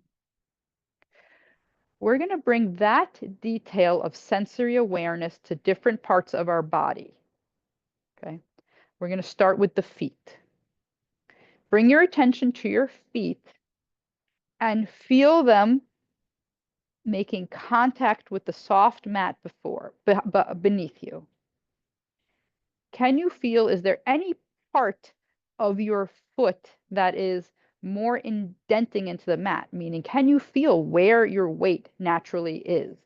We're going to bring that detail of sensory awareness to different parts of our body. Okay. We're going to start with the feet. Bring your attention to your feet and feel them making contact with the soft mat beneath you. Can you feel, is there any part of your foot that is more indenting into the mat? Meaning, can you feel where your weight naturally is?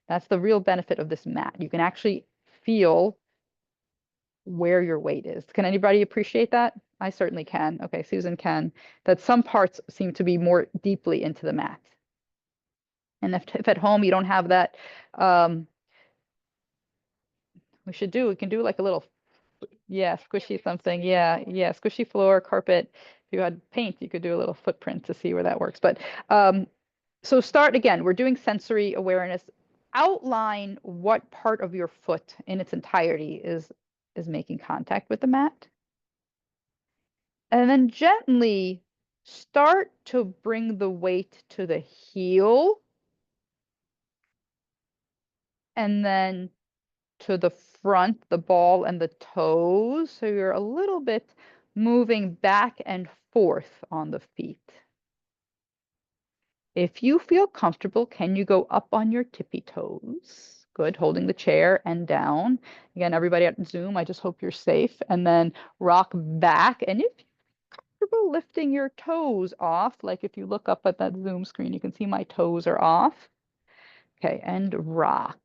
That's the real benefit of this mat. You can actually feel where your weight is. Can anybody appreciate that? I certainly can. Okay, Susan can. That some parts seem to be more deeply into the mat. And if at home you don't have that, we can do like a little, yeah, squishy something. Yeah, squishy floor, carpet. you had paint, you could do a little footprint to see where that works. But so start again, we're doing sensory awareness. Outline what part of your foot in its entirety is making contact with the mat. And then gently start to bring the weight to the heel. And then to the front, the ball and the toes. So you're a little bit moving back and forth on the feet. If you feel comfortable, can you go up on your tippy toes? Good, holding the chair and down. Again, everybody at Zoom, I just hope you're safe. And then rock back. And if you're comfortable lifting your toes off, like if you look up at that Zoom screen, you can see my toes are off. Okay, and rock.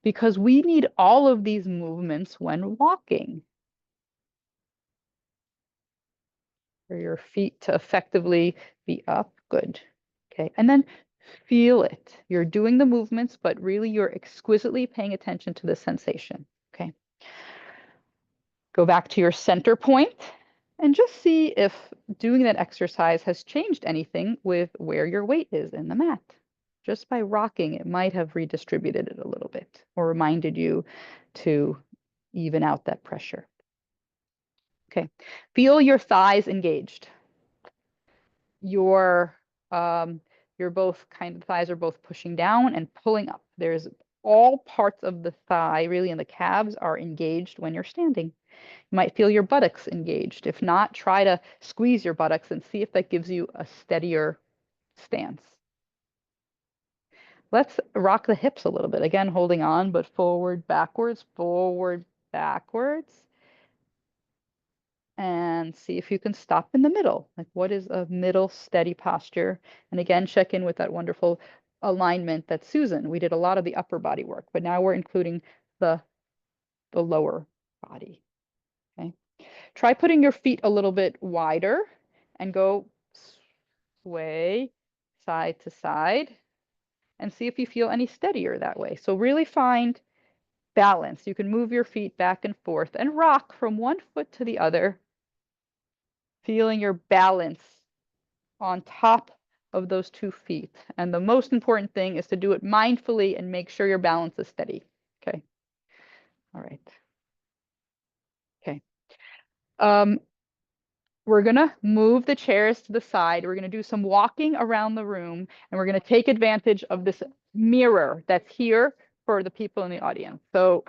Because we need all of these movements when walking. For your feet to effectively be up, good. Okay, and then feel it. You're doing the movements, but really you're exquisitely paying attention to the sensation, okay? Go back to your center point and just see if doing that exercise has changed anything with where your weight is in the mat. Just by rocking, it might have redistributed it a little bit or reminded you to even out that pressure. Okay, feel your thighs engaged. Your both kind of thighs are both pushing down and pulling up. There's all parts of the thigh, really, and the calves are engaged when you're standing. You might feel your buttocks engaged. If not, try to squeeze your buttocks and see if that gives you a steadier stance. Let's rock the hips a little bit. Again, holding on, but forward, backwards, and see if you can stop in the middle. Like, what is a middle steady posture? And again, check in with that wonderful alignment that Susan, we did a lot of the upper body work, but now we're including the lower body. Okay. Try putting your feet a little bit wider and go sway side to side and see if you feel any steadier that way. So really find balance. You can move your feet back and forth and rock from one foot to the other, feeling your balance on top of those 2 feet. And the most important thing is to do it mindfully and make sure your balance is steady. Okay. All right. Okay. We're going to move the chairs to the side. We're going to do some walking around the room, and we're going to take advantage of this mirror that's here for the people in the audience. So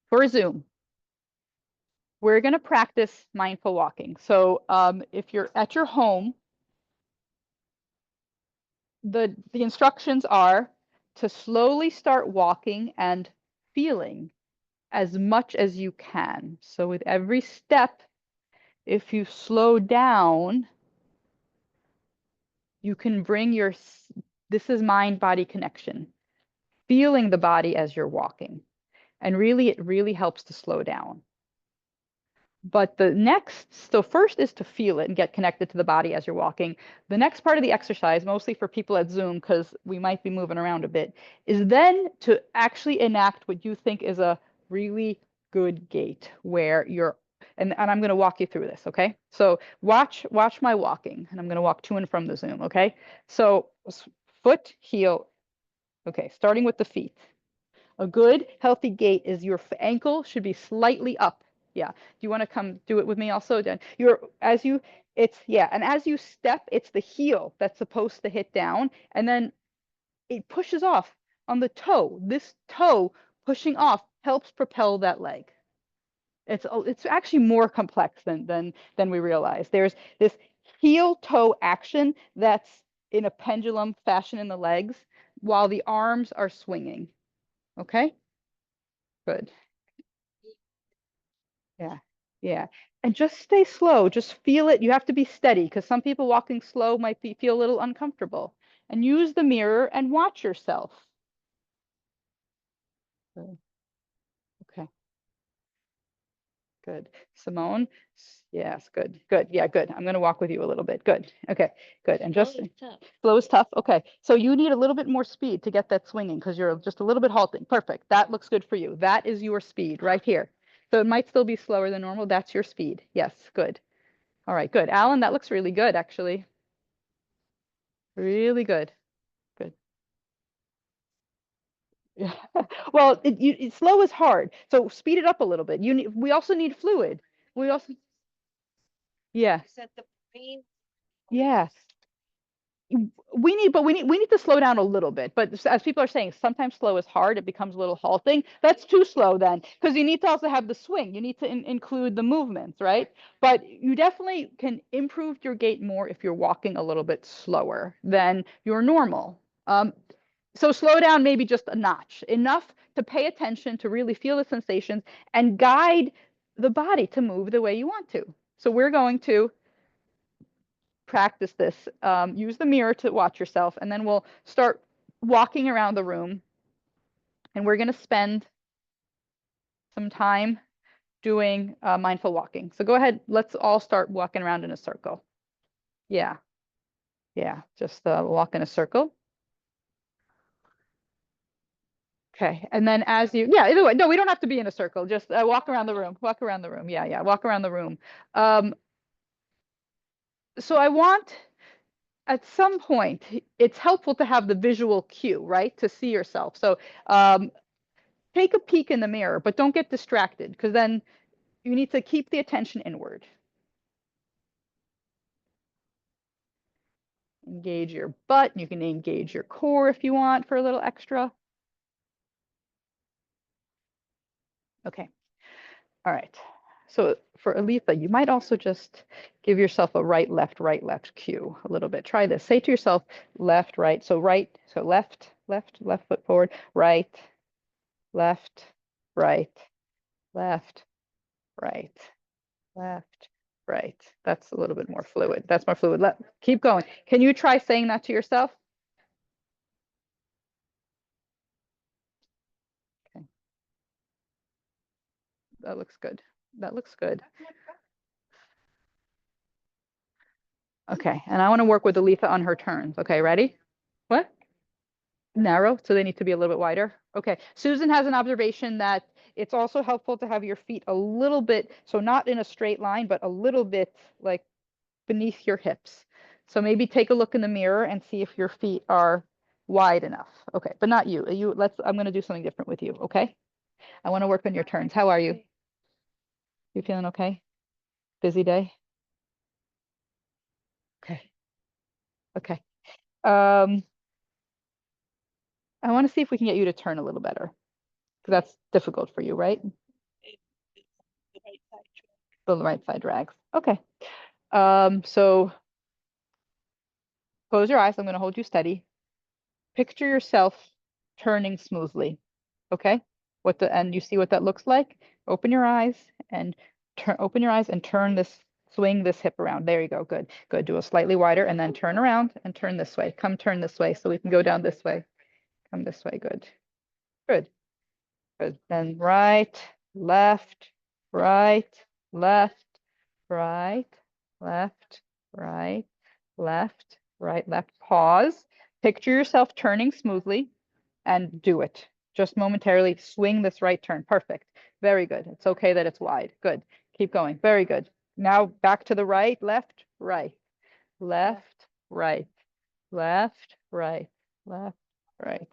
for Zoom, we're going to practice mindful walking. So if you're at your home, the instructions are to slowly start walking and feeling as much as you can. So with every step, if you slow down, you can bring this is mind-body connection, feeling the body as you're walking. And really, it really helps to slow down. But so first is to feel it and get connected to the body as you're walking. The next part of the exercise, mostly for people at Zoom, because we might be moving around a bit, is then to actually enact what you think is a really good gait where you're, and I'm going to walk you through this, okay? So watch my walking, and I'm going to walk to and from the Zoom, okay? So foot, heel, okay, starting with the feet. A good, healthy gait is your ankle should be slightly up. Yeah. Do you want to come do it with me also, Dan? And as you step, it's the heel that's supposed to hit down, and then it pushes off on the toe. This toe pushing off helps propel that leg. It's actually more complex than we realize. There's this heel toe action that's in a pendulum fashion in the legs while the arms are swinging. Okay? Good. Yeah. Yeah. And just stay slow. Just feel it. You have to be steady because some people walking slow might feel a little uncomfortable. And use the mirror and watch yourself. Good. Okay. Good. Simone? Yes, good. Good. Yeah, good. I'm going to walk with you a little bit. Good. Okay, good. And just slow is tough. Okay. So you need a little bit more speed to get that swinging because you're just a little bit halting. Perfect. That looks good for you. That is your speed right here. So it might still be slower than normal. That's your speed. Yes, good. All right, good. Alan, that looks really good, actually. Really good. Good. Yeah. Well, slow is hard. So speed it up a little bit. We also need fluid. We also, yeah. Yes. We need to slow down a little bit. But as people are saying, sometimes slow is hard. It becomes a little halting. That's too slow then, because you need to also have the swing. You need to include the movements, right? But you definitely can improve your gait more if you're walking a little bit slower than your normal. So slow down maybe just a notch, enough to pay attention, to really feel the sensations and guide the body to move the way you want to. So we're going to practice this. Use the mirror to watch yourself, and then we'll start walking around the room. And we're going to spend some time doing mindful walking. So go ahead, let's all start walking around in a circle. Yeah, yeah, just walk in a circle. Okay, and then as you, yeah, either way, no, we don't have to be in a circle. Just walk around the room. Walk around the room. Yeah, yeah, walk around the room. So I want, at some point, it's helpful to have the visual cue, right, to see yourself. So take a peek in the mirror, but don't get distracted, because then you need to keep the attention inward. Engage your butt. You can engage your core if you want for a little extra. Okay. All right. So for Aletha, you might also just give yourself a right, left cue a little bit. Try this. Say to yourself, left, right. So right, so left foot forward, right, left, right, left, right, left, right. That's a little bit more fluid. That's more fluid. Keep going. Can you try saying that to yourself? Okay. That looks good. That looks good. Okay, and I want to work with Aletha on her turns. Okay, ready? What? Narrow, so they need to be a little bit wider. Okay, Susan has an observation that it's also helpful to have your feet a little bit, so not in a straight line, but a little bit like beneath your hips. So maybe take a look in the mirror and see if your feet are wide enough. Okay, but not you. I'm going to do something different with you, okay? I want to work on your turns. How are you? You feeling okay? Busy day? Okay. Okay. I want to see if we can get you to turn a little better, because that's difficult for you, right? The right side drags. Okay. So close your eyes. I'm going to hold you steady. Picture yourself turning smoothly. Okay. And you see what that looks like? Open your eyes and swing this hip around. There you go. Good. Good. Do a slightly wider and then turn around and turn this way. Come turn this way so we can go down this way. Come this way. Good. Good. Good. Then right, left, right, left, right, left, right, left, right, left. Pause. Picture yourself turning smoothly and do it. Just momentarily swing this right turn. Perfect. Very good. It's okay that it's wide. Good. Keep going. Very good. Now back to the right, left, right, left, right, left, right, left, right.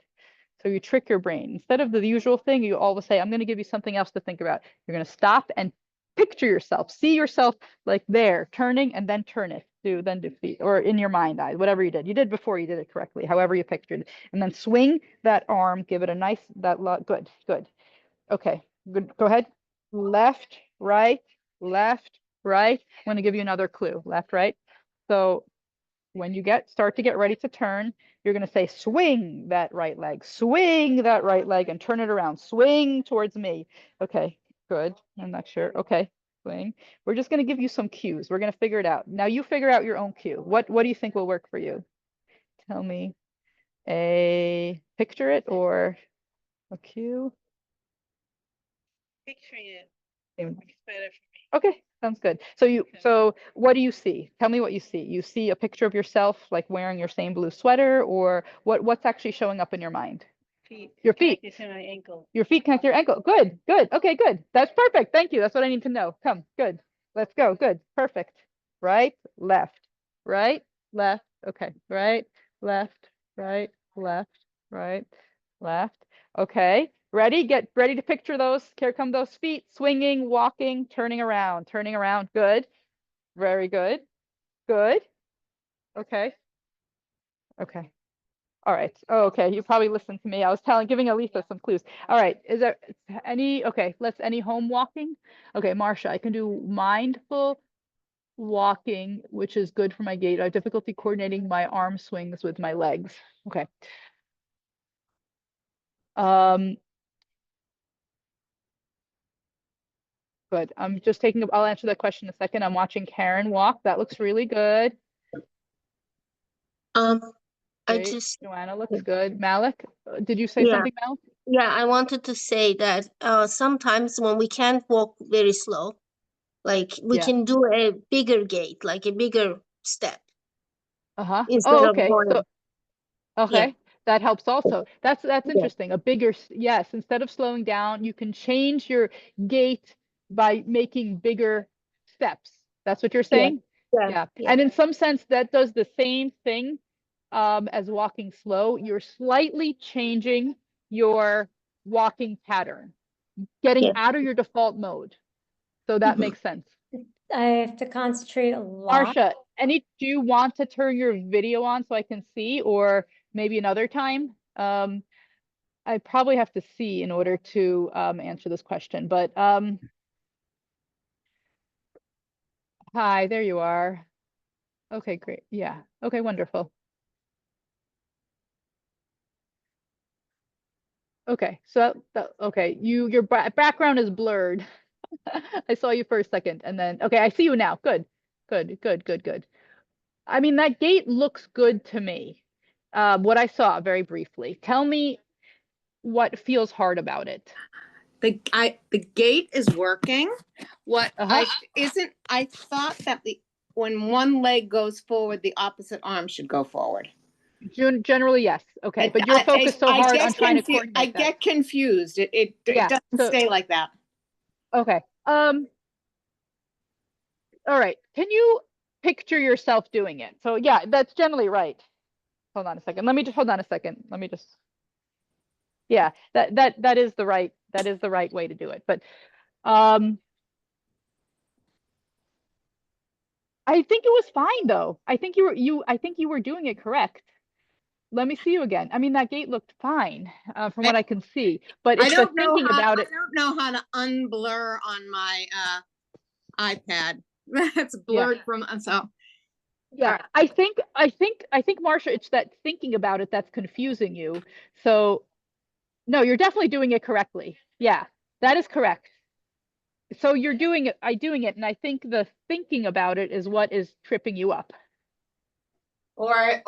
So you trick your brain. Instead of the usual thing, you always say, I'm going to give you something else to think about. You're going to stop and picture yourself. See yourself like there, turning, and then turn it. Then do feet, or in your mind eye, whatever you did. You did before, you did it correctly, however you pictured it. And then swing that arm, give it a nice, good, good. Okay, good. Go ahead. Left, right, left, right. I'm going to give you another clue. Left, right. So when you start to get ready to turn, you're going to say, swing that right leg, and turn it around, swing towards me. Okay, good. I'm not sure. Okay, swing. We're just going to give you some cues. We're going to figure it out. Now you figure out your own cue. What do you think will work for you? Tell me picture it or a cue. Picturing it Same. is better for me. Okay, sounds good. So what do you see? Tell me what you see. You see a picture of yourself like wearing your same blue sweater, or what's actually showing up in your mind? Your feet. To my ankle. Your feet connect to your ankle. Good, good. Okay, good. That's perfect. Thank you. That's what I need to know. Come, good. Let's go. Good. Perfect. Right, left, right, left. Okay, right, left, right, left, right, left. Okay, ready? Get ready to picture those. Here come those feet, swinging, walking, turning around, turning around. Good. Very good. Good. Okay. Okay. All right. Oh, okay. You probably listened to me. I was giving Elisa some clues. All right. Is there any home walking? Okay, Marcia, I can do mindful walking, which is good for my gait. I have difficulty coordinating my arm swings with my legs. Okay. Good. I'm just I'll answer that question in a second. I'm watching Karen walk. That looks really good. Great. Joanna looks good. Malik, did you say something, Malik? Yeah, I wanted to say that sometimes when we can't walk very slow, like we Yeah. can do a bigger gait, like a bigger step instead Oh, of okay. going. So, okay. Yeah. That helps also. That's Yeah. interesting. A bigger, yes, instead of slowing down, you can change your gait by making bigger steps. That's what you're Yeah. saying? Yeah. Yeah. Yeah. And in some sense, that does the same thing as walking slow. You're slightly changing your walking pattern, getting Yeah. out of your default mode. So that Mhm. makes sense. I have to concentrate a lot. Marcia, do you want to turn your video on so I can see, or maybe another time? I probably have to see in order to answer this question, but hi, there you are. Okay, great. Yeah. Okay, wonderful. Okay, so okay, your background is blurred. I saw you for a second, and then okay, I see you now. Good, good, good, good, good. I mean, that gate looks good to me. What I saw very briefly. Tell me what feels hard about it. The gate is working. What Uh-huh. I thought that when one leg goes forward, the opposite arm should go forward. Generally, yes. Okay, but you're focused so hard on trying to coordinate I that. get confused. It Yeah, doesn't stay like that. Okay. All right. Can you picture yourself doing it? So yeah, that's generally right. Hold on a second. Hold on a second. Yeah, that is the right way to do it. But I think it was fine though. I think you were doing it correct. Let me see you again. I mean, that gate looked fine from what I can see, but it's the thinking about it. I don't know how to unblur on my iPad. That's blurred from so. Yeah, I think Marcia, it's that thinking about it that's confusing you. So no, you're definitely doing it correctly. Yeah, that is correct. So you're doing it, and I think the thinking about it is what is tripping you up. Or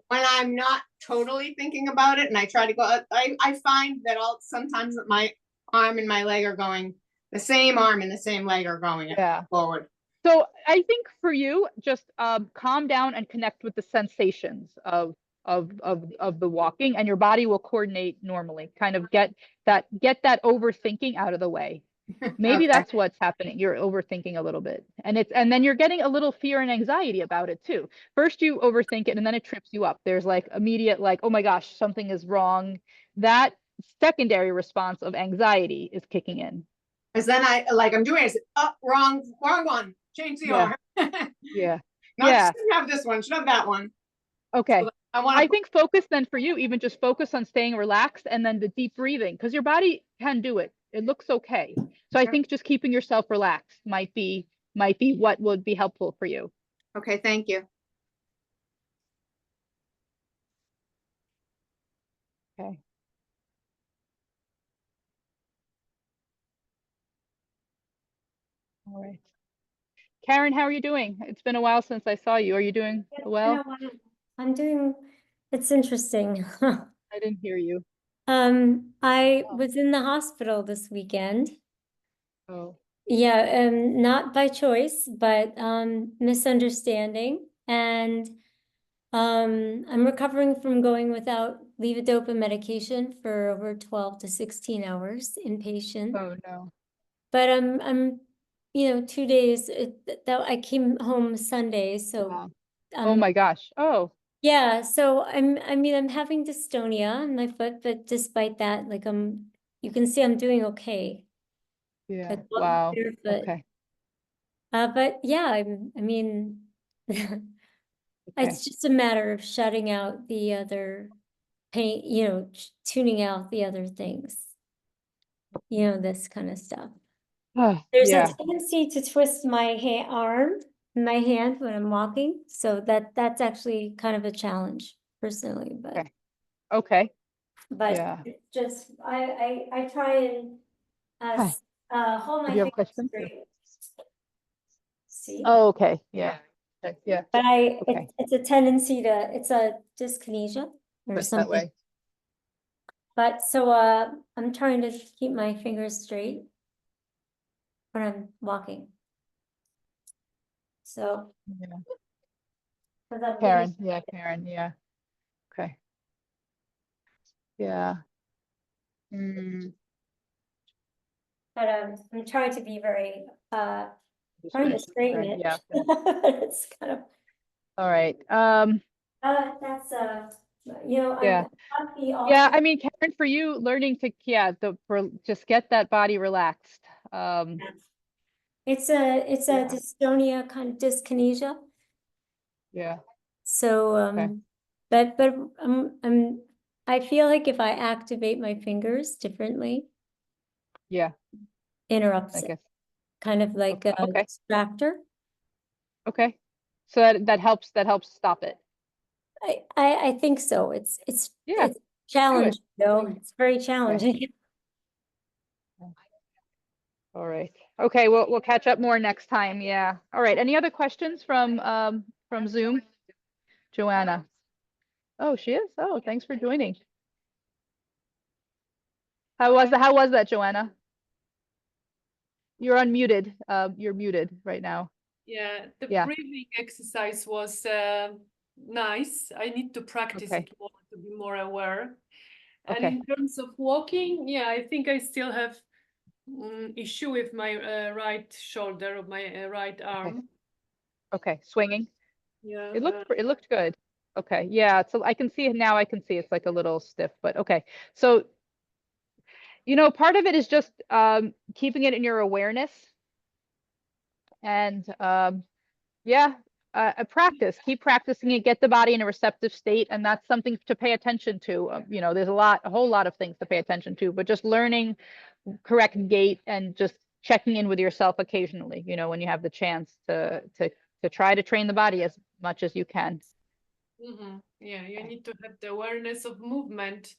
when I'm not totally thinking about it and I try to go, I find that sometimes my arm and my leg are going, the same arm and the same leg are going forward. So I think for you, just calm down and connect with the sensations of the walking, and your body will coordinate normally. Kind of get that overthinking out of the way. Maybe that's what's happening. You're overthinking a little bit, and then you're getting a little fear and anxiety about it too. First you overthink it and then it trips you up. There's like immediate like, oh my gosh, something is wrong. That secondary response of anxiety is kicking in. Because then I'm doing it. Oh, wrong one. Change the arm. Yeah. Shouldn't have this one. Should have that one. Okay. So I think focus then for you, even just focus on staying relaxed and then the deep breathing, because your body can do it. It looks okay. So I think just keeping yourself relaxed might be what would be helpful for you. Okay, thank you. Okay. All right. Karen, how are you doing? It's been a while since I saw you. Are you doing well? I'm doing, it's interesting. I didn't hear you. I was in the hospital this weekend. Oh. Yeah, not by choice, but misunderstanding. And I'm recovering from going without levodopa medication for over 12 to 16 hours inpatient. Oh, no. But I'm, 2 days, that I came home Sunday, so. Wow. Oh my gosh. Oh, Yeah, so I'm having dystonia on my foot, but despite that, like you can see I'm doing okay. yeah. Like, walking Wow. barefoot. Okay. But yeah, Okay. it's just a matter of shutting out the other pain, tuning out the other things. This kind of stuff. Oh, There's yeah. a tendency to twist my my hand when I'm walking, so that's actually kind of a challenge personally, but. Okay. Okay. But Yeah. it's just I try and Hi. hold my Do you have fingers questions? straight. See? Oh, okay. Yeah. Okay. Yeah. But Okay. it's a tendency to, it's a dyskinesia or Push that something. way. But so I'm trying to keep my fingers straight when I'm walking. So. Yeah. 'Cause I'm Karen. getting- Yeah. Karen. Yeah. Okay. Yeah. Mm. But I'm trying to be very Just trying to finish. straighten Okay, it. yeah. It's kind of All right. that's Yeah. I'm happy all Yeah. I mean, Karen, for you learning to, just get that body relaxed. It's a Yeah. dystonia kind of dyskinesia. Yeah. So Okay. but I feel like if I activate my fingers differently, Yeah. interrupts I it. guess. Kind of like a Okay. distractor. Okay. So that helps stop it. I think so. It's Yeah. challenging, though. It's very challenging. All right. Okay, we'll catch up more next time. Yeah. All right. Any other questions from Zoom? Joanna. Oh, she is? Oh, thanks for joining. How was that, Joanna? You're unmuted. You're muted right now. Yeah, the Yeah. breathing exercise was nice. I need to practice Okay. it more to be more aware. And Okay. in terms of walking, yeah, I think I still have issue with my right shoulder of my right arm. Okay. Swinging. Yeah. It looked good. Okay. Yeah. So I can see it now. I can see it's like a little stiff, but okay. So, part of it is just keeping it in your awareness. And keep practicing it, get the body in a receptive state. And that's something to pay attention to. There's a whole lot of things to pay attention to, but just learning correct gait and just checking in with yourself occasionally, when you have the chance to try to train the body as much as you can. Yeah, you need to have the awareness of movement.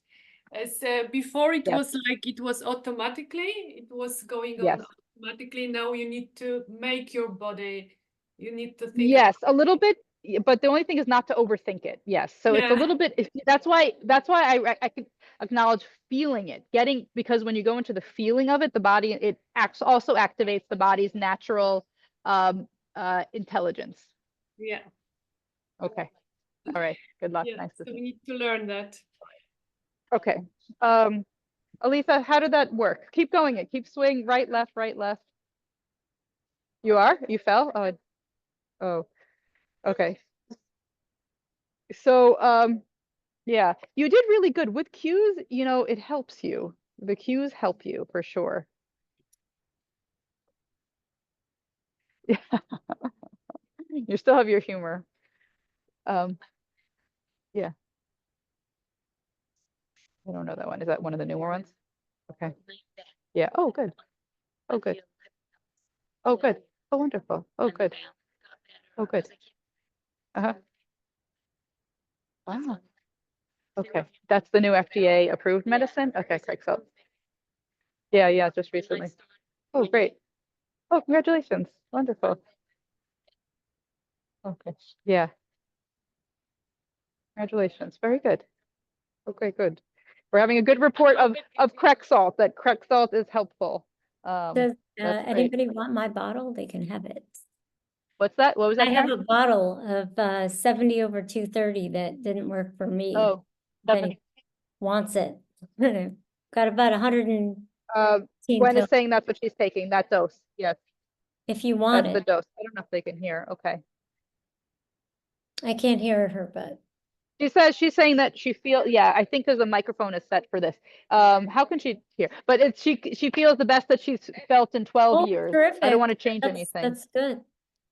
As before, it Yes. was like it was automatically, it was going on Yes. automatically. Now you need to make your body, you need to think. Yes, a little bit, but the only thing is not to overthink it. Yes, so it's a Yeah. little bit. That's why I can acknowledge feeling it, because when you go into the feeling of it, the body also activates the body's natural intelligence. Yeah. Okay. All right. Good luck. Yeah. Nice to So see we you. need to learn that. Okay. Alisa, how did that work? Keep going. Keep swing right, left, right, left. You are? You fell? Oh. Okay. So, yeah, you did really good with cues. It helps you. The cues help you for sure. Yeah. You still have your humor. Yeah. I don't know that one. Is that one of the newer ones? Okay. Yeah. Oh, good. Oh, good. Oh, good. Oh, wonderful. Oh, good. Oh, good. Uh-huh. Wow. Okay. That's the new FDA approved medicine? Okay, Craig's. Yeah, just recently. Oh, great. Oh, congratulations. Wonderful. Okay. Yeah. Congratulations. Very good. Okay, good. We're having a good report of Crexalt, that Crexalt is helpful. Does That's great. anybody want my bottle? They can have it. What's that? What was that? I have Karen? a bottle of 70/230 that didn't work for me. Oh, If any- wants it. Got about 110 Gwen is pills saying that's what she's taking, that dose. Yes, if you want that's the it. dose. I don't know if they can hear. Okay. I can't hear her, but She's saying that she yeah, I think there's a microphone is set for this. How can she hear? But it's she feels the best that she's felt in 12 years. I don't want to change anything. That's good.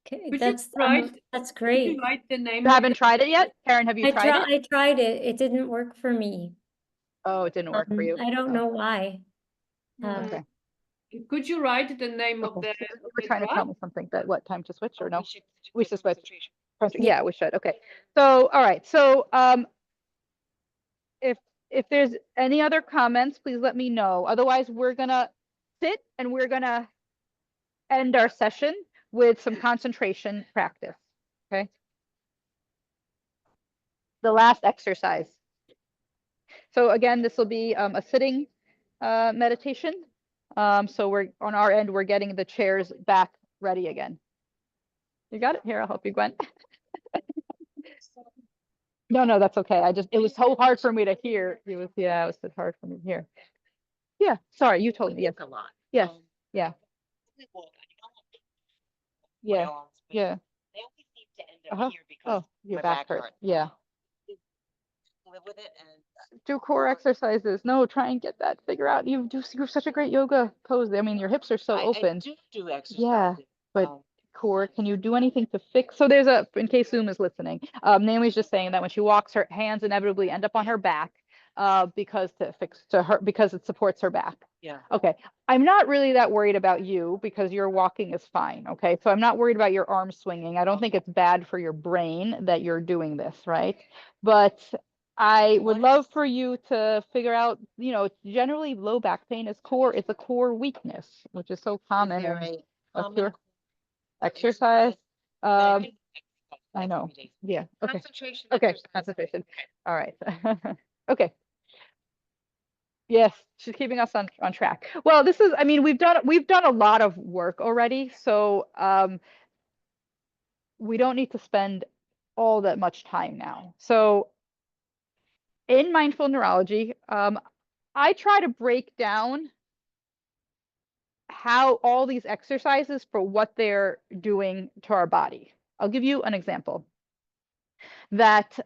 Okay, Could you that's write, that's could great. you write the name You of haven't tried it yet? Karen, have you tried it? I tried it. It didn't work for me. Oh, it didn't work for you. I don't Oh, know why. okay. Could you write the name of Okay. the You were trying to drug? tell me something that what time to switch or no? We should switch. Yeah. Yeah, we should. Okay. So, all right. So, if there's any other comments, please let me know. Otherwise, we're gonna sit and we're gonna end our session with some concentration practice. Okay. The last exercise. So again, this will be a sitting meditation. So we're on our end, we're getting the chairs back ready again. You got it? Here, I'll help you, Gwen. No, that's okay. It was so hard for me to hear. It was so hard for me to hear. Yeah, sorry, you told me. Yes. A lot. Yes. Yeah. We walk, and you don't want to Yeah. my arms, but Yeah. They only seem to end up here because Oh, your my back back hurt. hurts. Yeah. Live with it, and Do core exercises. No, try and get that. Figure out. You have such a great yoga pose. I mean, your hips are so open. I do exercise. Yeah, but core, can you do anything to fix? So there's in case Zoom is listening, Naomi's just saying that when she walks, her hands inevitably end up on her back, because it supports her back. Yeah. Okay. I'm not really that worried about you because your walking is fine. Okay. So I'm not worried about your arms swinging. I don't think it's bad for your brain that you're doing this, right? But I would love for you to figure out, generally low back pain is it's a core weakness, which is so common. Is there and a a cure exercise. But I can exercise I like know. 3 days. Yeah. Okay. Concentration. Okay. exercise. Concentration. All right. Okay. Yes, she's keeping us on track. Well, I mean, we've done a lot of work already, so we don't need to spend all that much time now. So in mindful neurology, I try to break down how all these exercises for what they're doing to our body. I'll give you an example that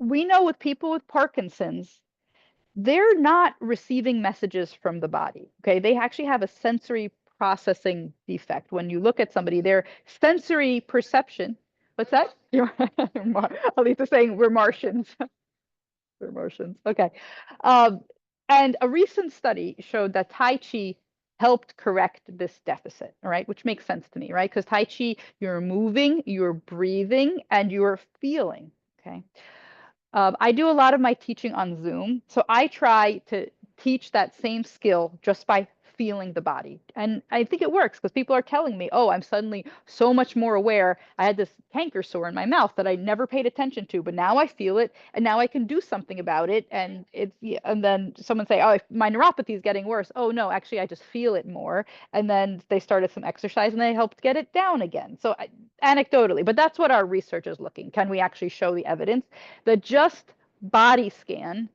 we know with people with Parkinson's, they're not receiving messages from the body. Okay, they actually have a sensory processing defect. When you look at somebody, their sensory perception. What's that? Alita's saying we're Martians. We're Martians. Okay. And a recent study showed that Tai Chi helped correct this deficit, all right, which makes sense to me, right? Because Tai Chi, you're moving, you're breathing, and you're feeling, okay? I do a lot of my teaching on Zoom, so I try to teach that same skill just by feeling the body. And I think it works because people are telling me, oh, I'm suddenly so much more aware. I had this canker sore in my mouth that I never paid attention to, but now I feel it and now I can do something about it. And and then someone say, oh, my neuropathy is getting worse. Oh no, actually I just feel it more. And then they started some exercise and they helped get it down again. So anecdotally, but that's what our research is looking. Can we actually show the evidence that just body scan,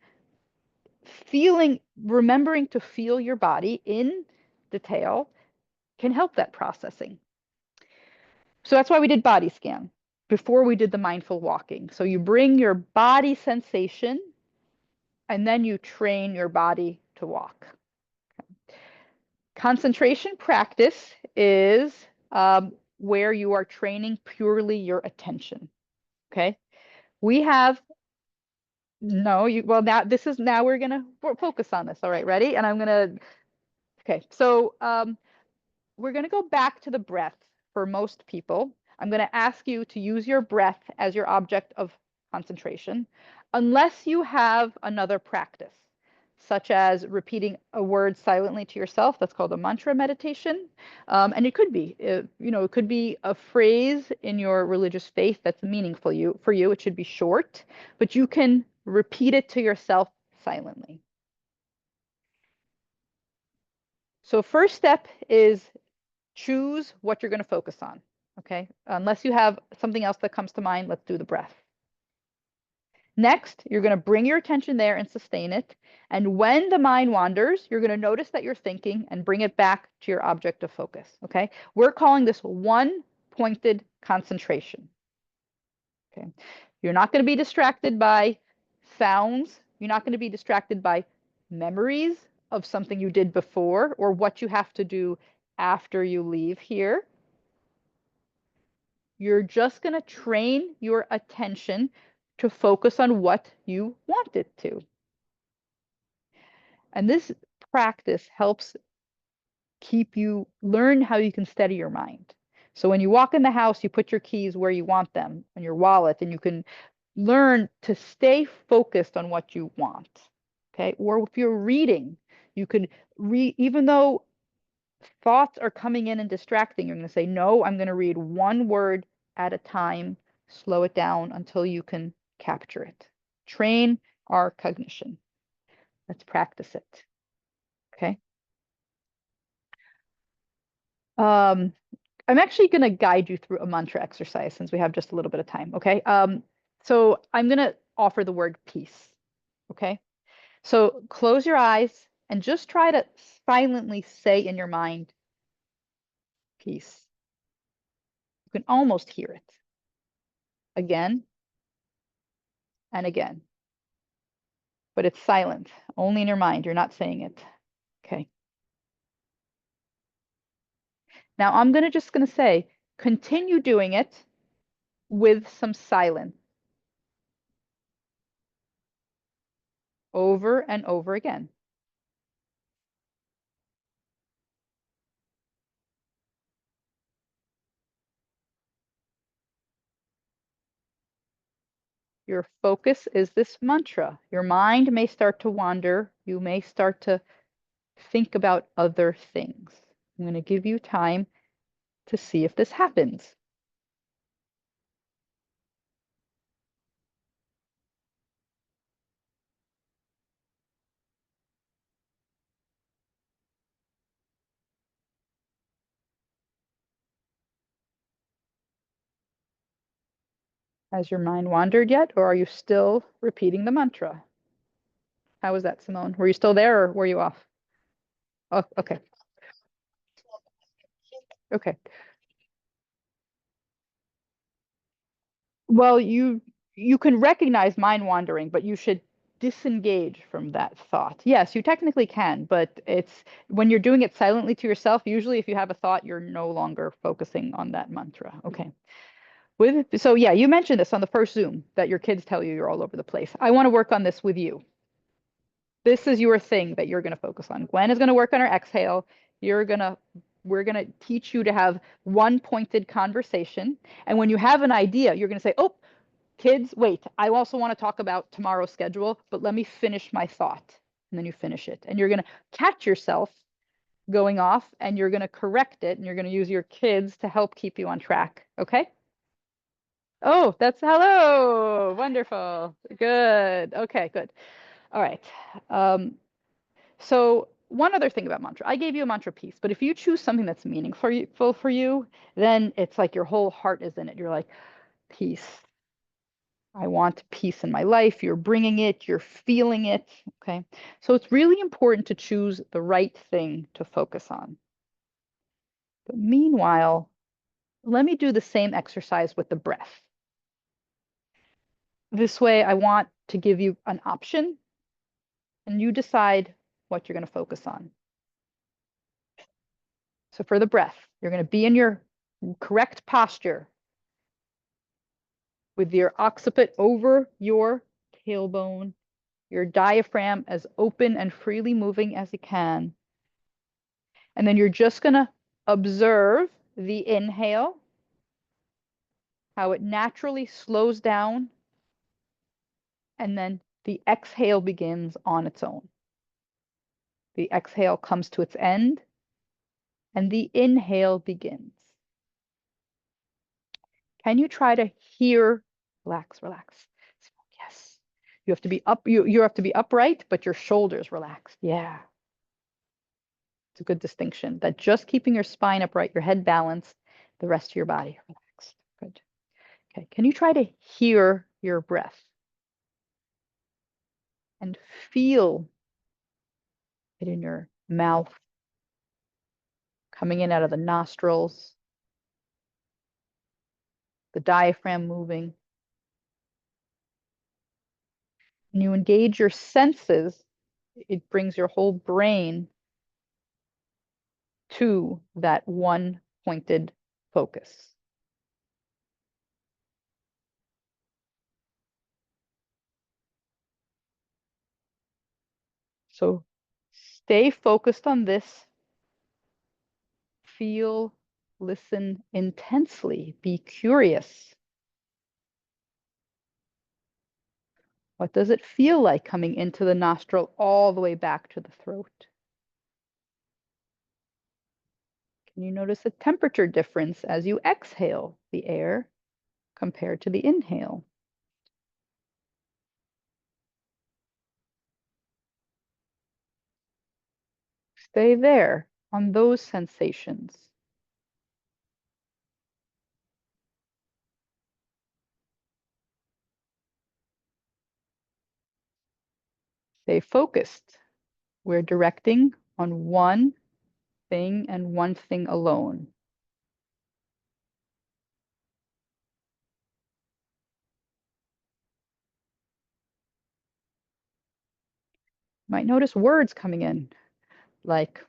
remembering to feel your body in detail can help that processing. So that's why we did body scan before we did the mindful walking. So you bring your body sensation and then you train your body to walk. Concentration practice is where you are training purely your attention. Okay. We have now we're gonna focus on this. All right, ready? And so we're gonna go back to the breath for most people. I'm gonna ask you to use your breath as your object of concentration, unless you have another practice, such as repeating a word silently to yourself. That's called a mantra meditation. And it could be, it could be a phrase in your religious faith that's meaningful for you. It should be short, but you can repeat it to yourself silently. So first step is choose what you're going to focus on. Okay. Unless you have something else that comes to mind, let's do the breath. Next, you're going to bring your attention there and sustain it. And when the mind wanders, you're going to notice that you're thinking and bring it back to your object of focus. Okay. We're calling this one-pointed concentration. Okay. You're not going to be distracted by sounds. You're not going to be distracted by memories of something you did before or what you have to do after you leave here. You're just going to train your attention to focus on what you want it to. And this practice helps keep you learn how you can steady your mind. So when you walk in the house, you put your keys where you want them in your wallet, and you can learn to stay focused on what you want. Okay. Or if you're reading, you could read, even though thoughts are coming in and distracting, you're going to say, no, I'm going to read one word at a time, slow it down until you can capture it. Train our cognition. Let's practice it. Okay. I'm actually going to guide you through a mantra exercise since we have just a little bit of time. Okay. So I'm going to offer the word peace. Okay. So close your eyes and just try to silently say in your mind, peace. You can almost hear it. Again and again. But it's silent, only in your mind. You're not saying it. Okay. Now I'm just going to say, continue doing it with some silence. Over and over again. Your focus is this mantra. Your mind may start to wander. You may start to think about other things. I'm going to give you time to see if this happens. Has your mind wandered yet, or are you still repeating the mantra? How was that, Simone? Were you still there, or were you off? Oh, okay. Okay. Well, you can recognize mind wandering, but you should disengage from that thought. Yes, you technically can, but it's when you're doing it silently to yourself, usually if you have a thought, you're no longer focusing on that mantra. Okay. So yeah, you mentioned this on the first Zoom that your kids tell you you're all over the place. I want to work on this with you. This is your thing that you're going to focus on. Gwen is going to work on her exhale. We're going to teach you to have one pointed conversation. And when you have an idea, you're going to say, oh, kids, wait, I also want to talk about tomorrow's schedule, but let me finish my thought. And then you finish it. And you're going to catch yourself going off, and you're going to correct it, and you're going to use your kids to help keep you on track. Okay? Oh, that's hello. Wonderful. Good. Okay, good. All right. So one other thing about mantra, I gave you a mantra piece, but if you choose something that's meaningful for you, then it's like your whole heart is in it. You're like, peace. I want peace in my life. You're bringing it, you're feeling it. Okay. So it's really important to choose the right thing to focus on. But meanwhile, let me do the same exercise with the breath. This way, I want to give you an option, and you decide what you're going to focus on. So for the breath, you're going to be in your correct posture with your occiput over your tailbone, your diaphragm as open and freely moving as it can. And then you're just going to observe the inhale, how it naturally slows down, and then the exhale begins on its own. The exhale comes to its end, and the inhale begins. Can you try to hear? Relax, relax. Yes. You have to be up. You have to be upright, but your shoulders relaxed. Yeah. It's a good distinction. That just keeping your spine upright, your head balanced, the rest of your body relaxed. Good. Okay. Can you try to hear your breath? and feel it in your mouth, coming in out of the nostrils, the diaphragm moving. When you engage your senses, it brings your whole brain to that one pointed focus. So stay focused on this. Feel, listen intensely, be curious. What does it feel like coming into the nostril all the way back to the throat? Can you notice a temperature difference as you exhale the air compared to the inhale? Stay there on those sensations. Stay focused. We're directing on one thing and one thing alone. You might notice words coming in, like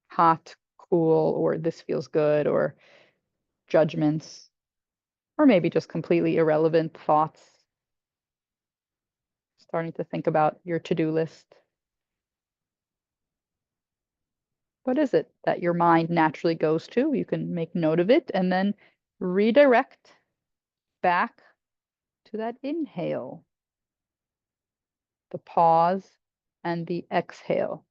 hot, cool, or this feels good, or judgments, or maybe just completely irrelevant thoughts. Starting to think about your to-do list. What is it that your mind naturally goes to? You can make note of it and then redirect back to that inhale, the pause, and the exhale.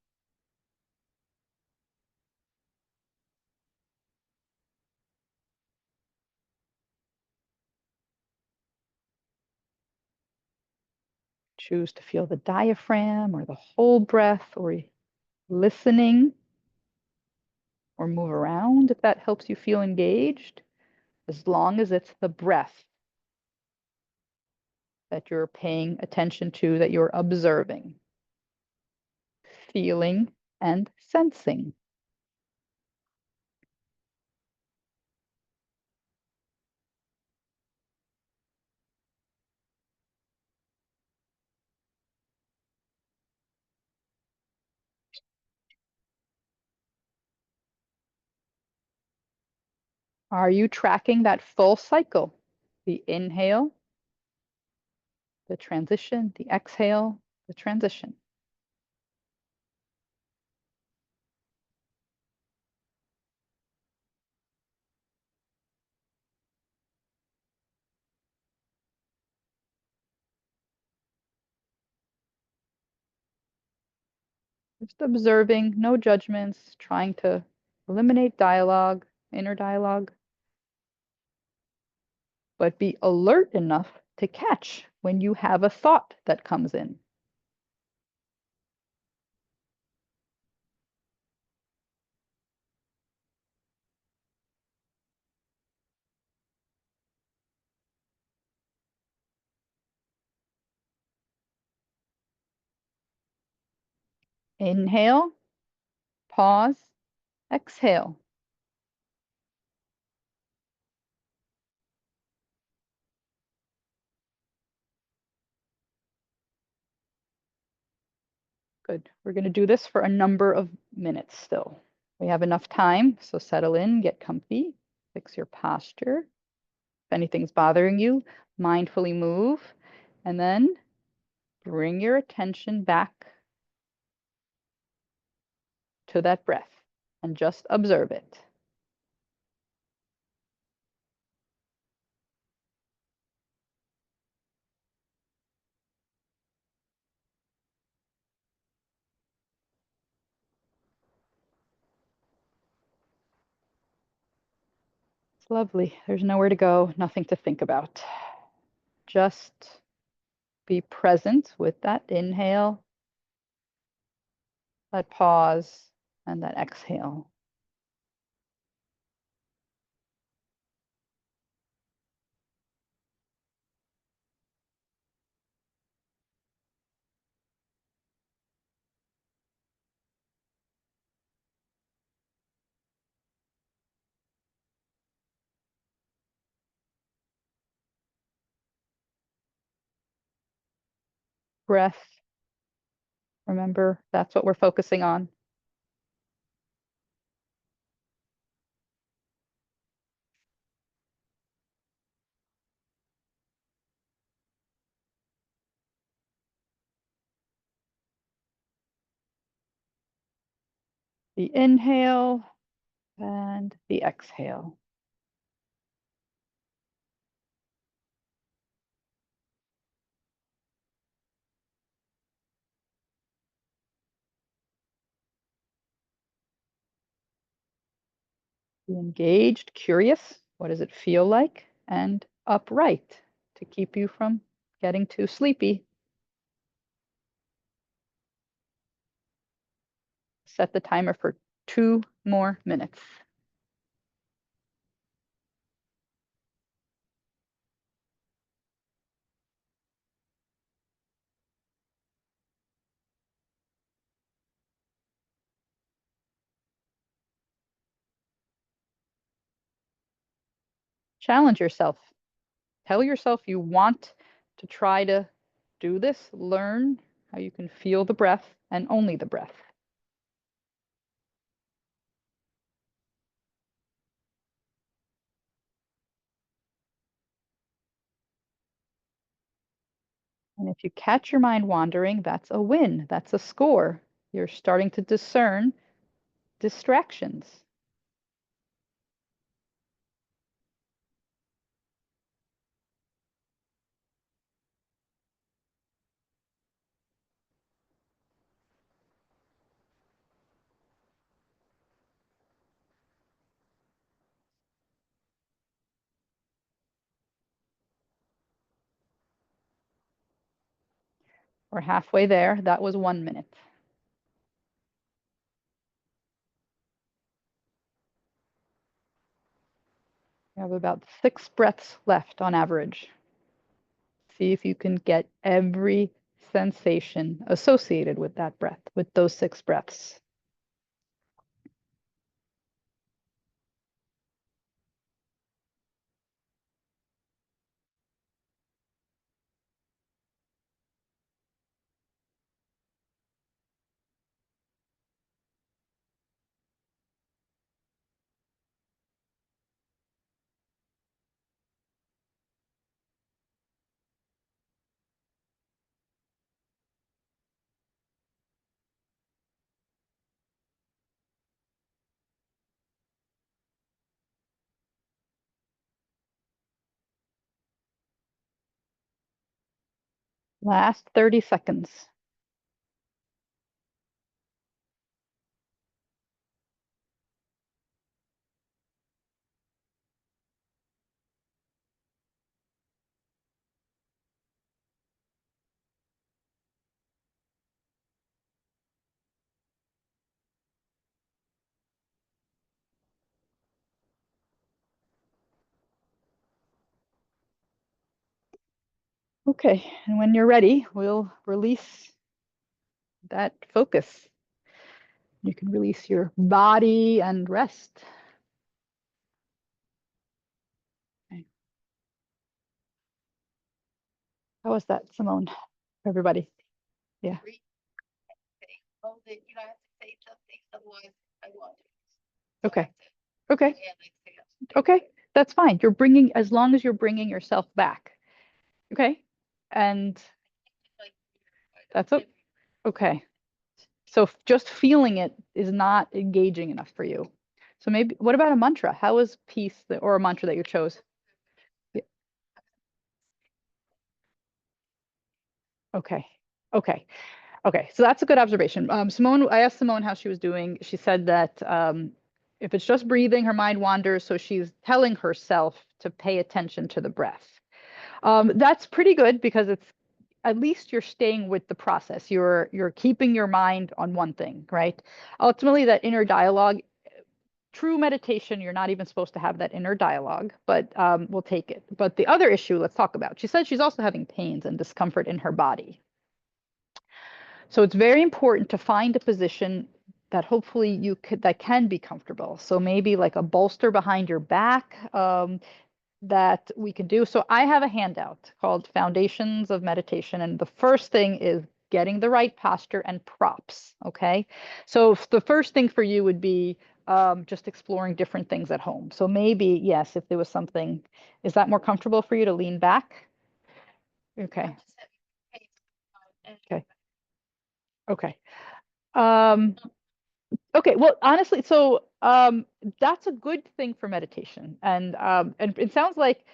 Choose to feel the diaphragm or the whole breath, or listening, or move around if that helps you feel engaged, as long as it's the breath that you're paying attention to, that you're observing, feeling, and sensing. Are you tracking that full cycle? The inhale, the transition, the exhale, the transition. Just observing, no judgments, trying to eliminate dialogue, inner dialogue, but be alert enough to catch when you have a thought that comes in. Inhale, pause, exhale. Good. We're going to do this for a number of minutes still. We have enough time, so settle in, get comfy, fix your posture. If anything's bothering you, mindfully move, and then bring your attention back to that breath and just observe it. It's lovely. There's nowhere to go, nothing to think about. Just be present with that inhale, that pause, and that exhale. breath. Remember, that's what we're focusing on. The inhale and the exhale. Be engaged, curious. What does it feel like? And upright to keep you from getting too sleepy. Set the timer for 2 more minutes. Challenge yourself. Tell yourself you want to try to do this. Learn how you can feel the breath and only the breath. And if you catch your mind wandering, that's a win. That's a score. You're starting to discern distractions. We're halfway there. That was 1 minute. You have about 6 breaths left on average. See if you can get every sensation associated with that breath, with those 6 breaths. Last 30 seconds. Okay, and when you're ready, we'll release that focus. You can release your body and rest. Okay. How was that, Simone? Everybody? Yeah. Oh, you don't have to say something, otherwise I want to. Okay. Okay. Okay. That's fine. You're bringing, as long as you're bringing yourself back. Okay. And that's okay. So just feeling it is not engaging enough for you. So maybe, what about a mantra? How is peace or a mantra that you chose? Yeah. Okay. Okay. Okay. So that's a good observation. Simone, I asked Simone how she was doing. She said that if it's just breathing, her mind wanders. So she's telling herself to pay attention to the breath. That's pretty good because it's, at least you're staying with the process. You're keeping your mind on one thing, right? Ultimately, that inner dialogue, true meditation, you're not even supposed to have that inner dialogue, but we'll take it. But the other issue, let's talk about. She said she's also having pains and discomfort in her body. So it's very important to find a position that hopefully you could, that can be comfortable. So maybe like a bolster behind your back. that we can do. So I have a handout called Foundations of Meditation. And the first thing is getting the right posture and props. Okay. So the first thing for you would be just exploring different things at home. So maybe, yes, if there was something, is that more comfortable for you to lean back? Okay. Okay. Okay. Um, okay. Well, honestly, so that's a good thing for meditation. And it sounds like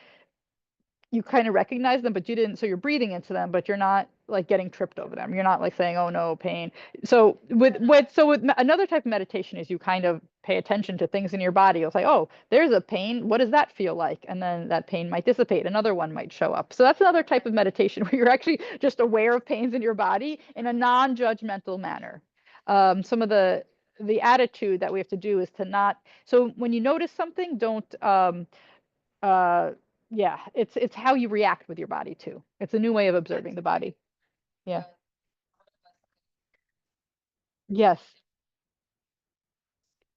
you kind of recognize them, but you didn't. So you're breathing into them, but you're not like getting tripped over them. You're not like saying, "Oh no, pain." So another type of meditation is you kind of pay attention to things in your body. You'll say, "Oh, there's a pain. What does that feel like?" And then that pain might dissipate. Another one might show up. So that's another type of meditation where you're actually just aware of pains in your body in a non-judgmental manner. Some of the attitude that we have to do is to not. So when you notice something, don't. Uh, yeah, it's how you react with your body too. It's a new way of observing the body. Yeah. Yes.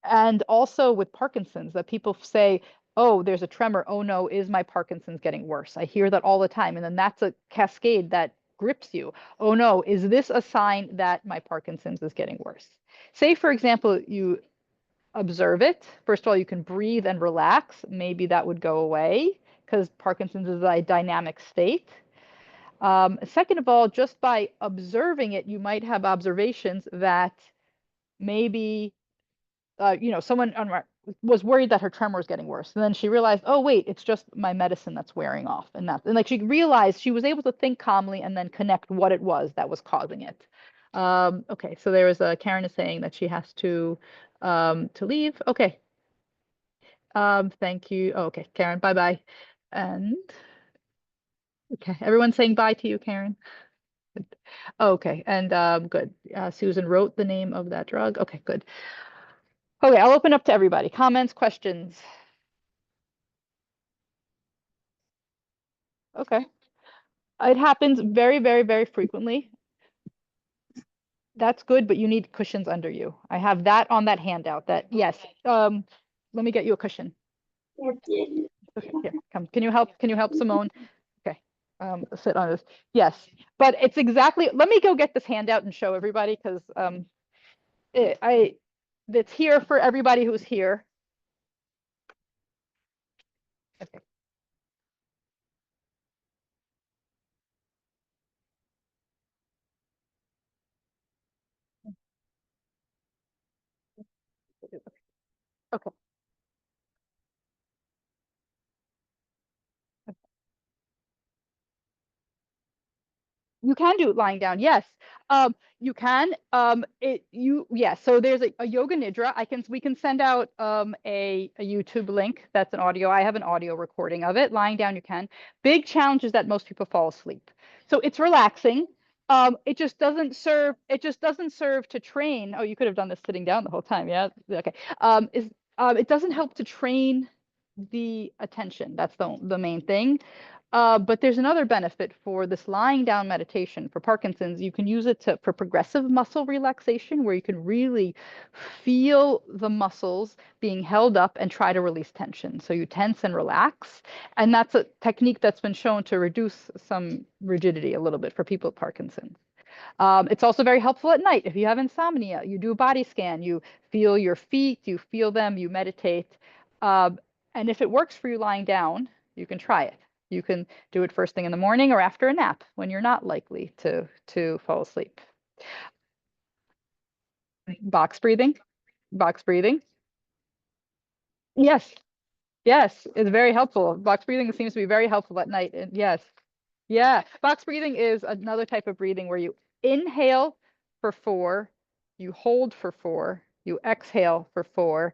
And also with Parkinson's, that people say, oh, there's a tremor. Oh no, is my Parkinson's getting worse? I hear that all the time. And then that's a cascade that grips you. Oh no, is this a sign that my Parkinson's is getting worse? Say, for example, you observe it. First of all, you can breathe and relax. Maybe that would go away because Parkinson's is a dynamic state. Second of all, just by observing it, you might have observations that maybe, someone was worried that her tremor was getting worse. And then she realized, oh, wait, it's just my medicine that's wearing off. And like she realized she was able to think calmly and then connect what it was that was causing it. Okay, so there was Karen is saying that she has to leave. Okay. Thank you. Oh, okay, Karen, bye-bye. And okay, everyone's saying bye to you, Karen. Okay, and good. Susan wrote the name of that drug. Okay, good. Okay, I'll open up to everybody. Comments, questions? Okay. It happens very, very, very frequently. That's good, but you need cushions under you. I have that on that handout. That yes. Let me get you a cushion. Okay, here, come. Can you help? Can you help Simone? Okay. Sit on this. Yes, but it's exactly. Let me go get this handout and show everybody because it's here for everybody who's here. Okay. Okay. You can do it lying down. Yes. You can. Yeah. So there's a yoga nidra. We can send out a YouTube link. That's an audio. I have an audio recording of it. Lying down, you can. Big challenge is that most people fall asleep. So it's relaxing. It just doesn't serve. It just doesn't serve to train. Oh, you could have done this sitting down the whole time. Yeah. Okay. It doesn't help to train the attention. That's the main thing. But there's another benefit for this lying down meditation for Parkinson's. You can use it for progressive muscle relaxation, where you can really feel the muscles being held up and try to release tension. So you tense and relax. And that's a technique that's been shown to reduce some rigidity a little bit for people with Parkinson's. It's also very helpful at night. If you have insomnia, you do a body scan, you feel your feet, you feel them, you meditate. And if it works for you lying down, you can try it. You can do it first thing in the morning or after a nap when you're not likely to fall asleep. Box breathing. Box breathing. Yes. Yes, it's very helpful. Box breathing seems to be very helpful at night. And yes. Yeah. Box breathing is another type of breathing where you inhale for 4, you hold for 4, you exhale for 4,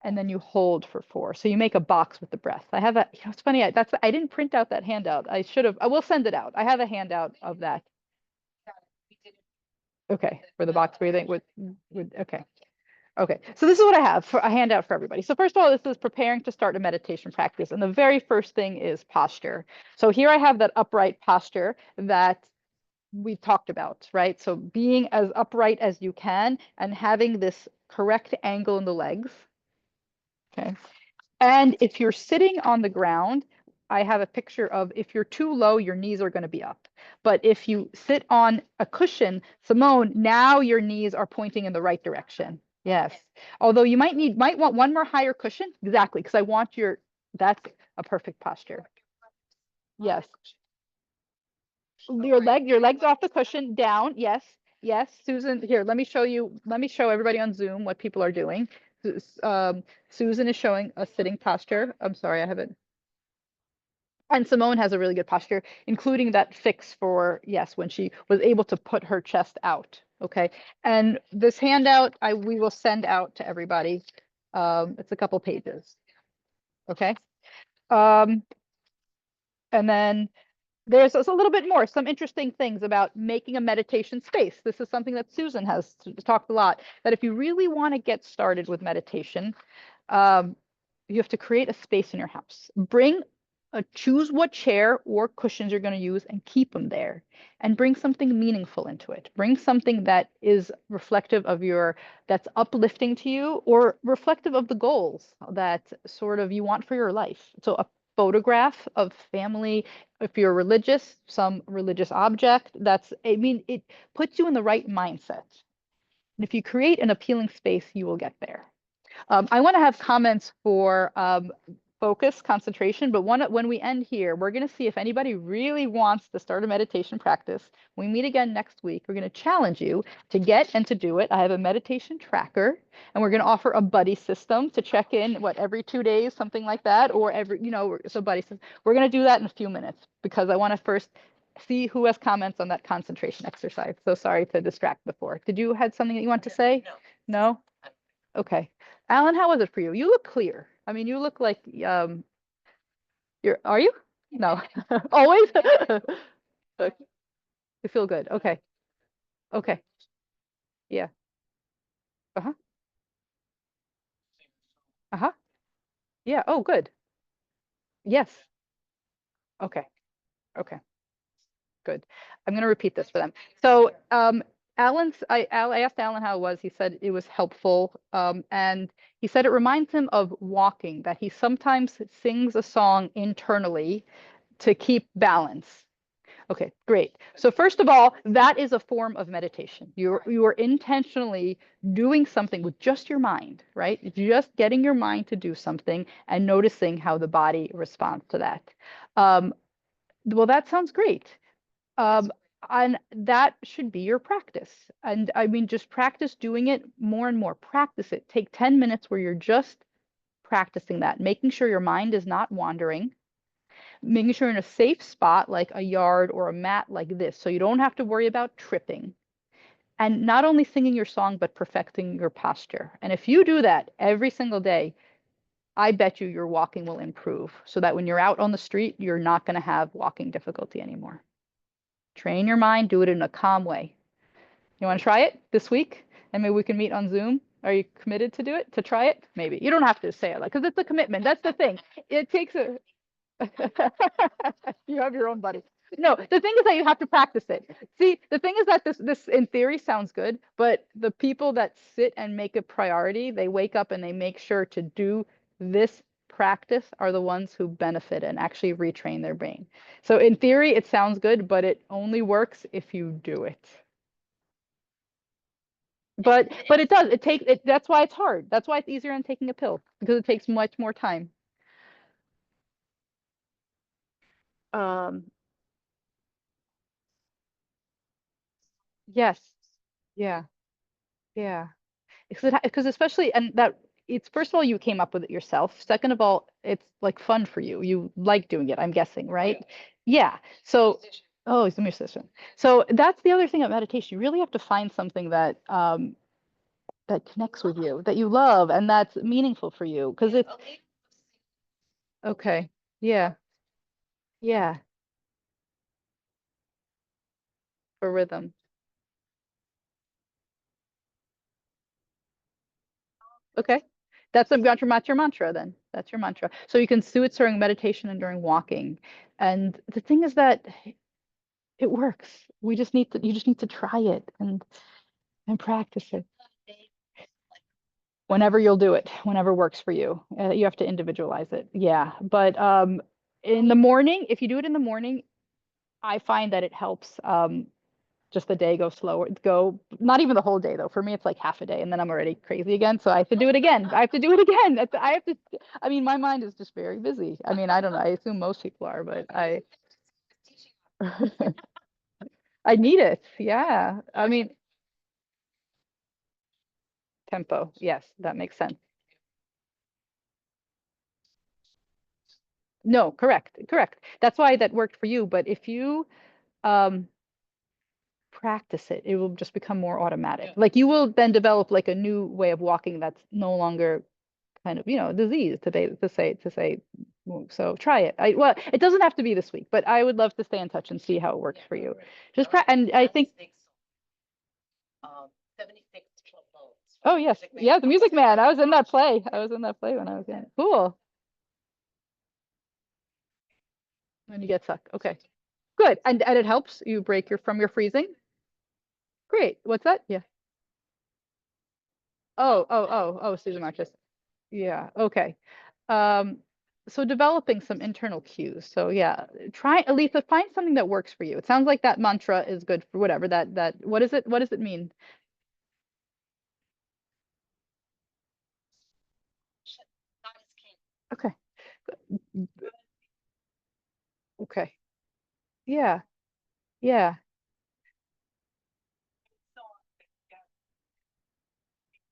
and then you hold for 4. So you make a box with the breath. I have it's funny, I didn't print out that handout. I should have. I will send it out. I have a handout of that. Okay, for the box breathing okay. Okay, so this is what I have for a handout for everybody. So first of all, this is preparing to start a meditation practice. And the very first thing is posture. So here I have that upright posture that we've talked about, right? So being as upright as you can and having this correct angle in the legs. Okay. And if you're sitting on the ground, I have a picture of if you're too low, your knees are going to be up. But if you sit on a cushion, Simone, now your knees are pointing in the right direction. Yes. Although you might want one more higher cushion. Exactly, because I want that's a perfect posture. Yes. Your legs off the cushion, down. Yes. Yes. Susan, here, let me show everybody on Zoom what people are doing. Susan is showing a sitting posture. I'm sorry, I haven't. And Simone has a really good posture, including that fix for, yes, when she was able to put her chest out. Okay. And this handout we will send out to everybody. It's a couple pages. Okay. And then there's a little bit more, some interesting things about making a meditation space. This is something that Susan has talked a lot, that if you really want to get started with meditation, you have to create a space in your house. Choose what chair or cushions you're going to use and keep them there, and bring something meaningful into it. Bring something that is reflective of that's uplifting to you, or reflective of the goals that sort of you want for your life. So a photograph of family, if you're religious, some religious object, it puts you in the right mindset. And if you create an appealing space, you will get there. I want to have comments for focus, concentration, but when we end here, we're going to see if anybody really wants to start a meditation practice. When we meet again next week, we're going to challenge you to get and to do it. I have a meditation tracker, and we're going to offer a buddy system to check in, every 2 days, something like that, or so buddy system. We're going to do that in a few minutes, because I want to first see who has comments on that concentration exercise. So sorry to distract before. Did you have something that you want to say? No? Okay. Alan, how was it for you? You look clear. I mean, you look like are you? No. Always? Okay. You feel good. Okay. Okay. Yeah. Uh-huh. Uh-huh. Yeah. Oh, good. Yes. Okay. Okay. Good. I'm going to repeat this for them. So, I asked Alan how it was. He said it was helpful. And he said it reminds him of walking, that he sometimes sings a song internally to keep balance. Okay, great. So first of all, that is a form of meditation. You are intentionally doing something with just your mind, right? Just getting your mind to do something and noticing how the body responds to that. Well, that sounds great. And that should be your practice. And I mean, just practice doing it more and more. Practice it. Take 10 minutes where you're just practicing that, making sure your mind is not wandering, making sure you're in a safe spot like a yard or a mat like this, so you don't have to worry about tripping. And not only singing your song, but perfecting your posture. And if you do that every single day, I bet you your walking will improve, so that when you're out on the street, you're not going to have walking difficulty anymore. Train your mind, do it in a calm way. You want to try it this week? And maybe we can meet on Zoom. Are you committed to do it, to try it? Maybe. You don't have to say it, because it's a commitment. That's the thing. It takes a you have your own buddy. No, the thing is that you have to practice it. See, the thing is that this in theory sounds good, but the people that sit and make a priority, they wake up and they make sure to do this practice, are the ones who benefit and actually retrain their brain. So in theory, it sounds good, but it only works if you do it. But it does. That's why it's hard. That's why it's easier than taking a pill, because it takes much more time. Yes. Yeah. Yeah. Because especially, and that it's, first of all, you came up with it yourself. Second of all, it's like fun for you. You like doing it, I'm guessing, right? Yeah. So, oh, he's a musician. So that's the other thing about meditation. You really have to find something that that connects with you, that you love, and that's meaningful for you. Because it's okay. Yeah. Yeah. For rhythm. Okay. That's your mantra then. That's your mantra. So you can do it during meditation and during walking. And the thing is that it works. You just need to try it and practice it. whenever you'll do it, whenever works for you. You have to individualize it. Yeah. But in the morning, if you do it in the morning, I find that it helps just the day go slower, not even the whole day though. For me, it's like half a day and then I'm already crazy again. So I have to do it again. I have to do it again. I mean, my mind is just very busy. I mean, I don't know. I assume most people are, but I need it. Yeah. I mean, tempo. Yes, that makes sense. No, correct. That's why that worked for you. But if you practice it, it will just become more automatic. Like you will then develop like a new way of walking that's no longer kind of, a disease to say. So try it. Well, it doesn't have to be this week, but I would love to stay in touch and see how it works for you. Just and I think 76 trombones. oh yes, yeah, the Music Man. I was in that play. When I was young. Cool. When you get stuck. Okay. Good. And it helps you break from your freezing. Great. What's that? Yeah. Oh, Susan Marches. Yeah. Okay. So developing some internal cues. So yeah, try, Elisa, find something that works for you. It sounds like that mantra is good for whatever that, what is it? What does it mean? Okay. Okay. Yeah. Yeah.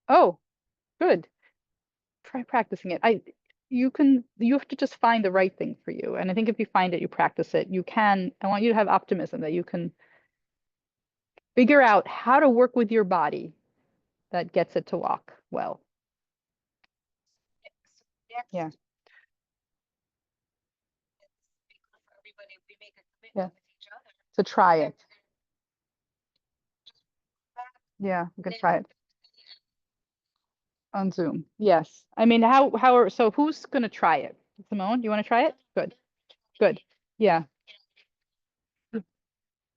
Oh, good. Try practicing it. You have to just find the right thing for you. And I think if you find it, you practice it, I want you to have optimism that you can figure out how to work with your body that gets it to walk well. Yeah. Yeah. To try it. Yeah, we can try it on Zoom. Yes. I mean, so who's going to try it? Simone, do you want to try it? Good. Good. Yeah.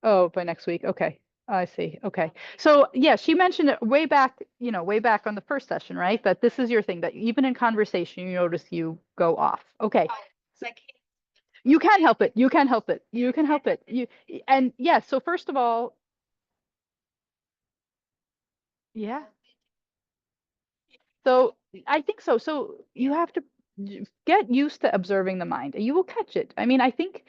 Oh, by next week. Okay. I see. Okay. So yeah, she mentioned it way back on the first session, right? That this is your thing, that even in conversation, you notice you go off. Okay. You can help it. You can help it. You can help it. And yeah, so first of all, yeah. So I think so. So you have to get used to observing the mind. You will catch it. I mean, I think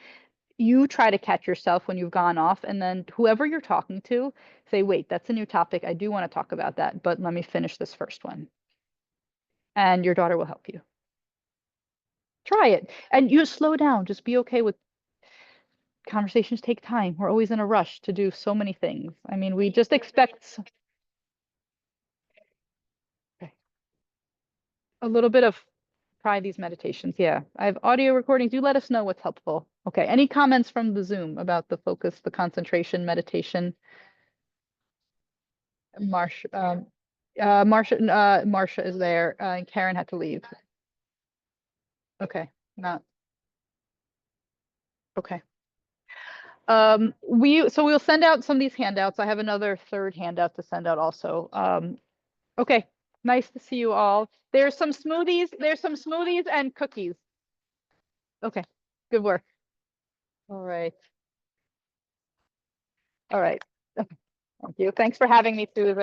you try to catch yourself when you've gone off, and then whoever you're talking to, say, wait, that's a new topic. I do want to talk about that, but let me finish this first one. And your daughter will help you. Try it. And you slow down. Just be okay with conversations take time. We're always in a rush to do so many things. I mean, we just expect okay. A little bit of try these meditations. Yeah, I have audio recordings. Do let us know what's helpful. Okay, any comments from the Zoom about the focus, the concentration, meditation? Marsha is there, and Karen had to leave. Okay, not okay. We'll send out some of these handouts. I have another third handout to send out also. Okay, nice to see you all. There's some smoothies and cookies. Okay, good work. All right. Thank you. Thanks for having me, Susan.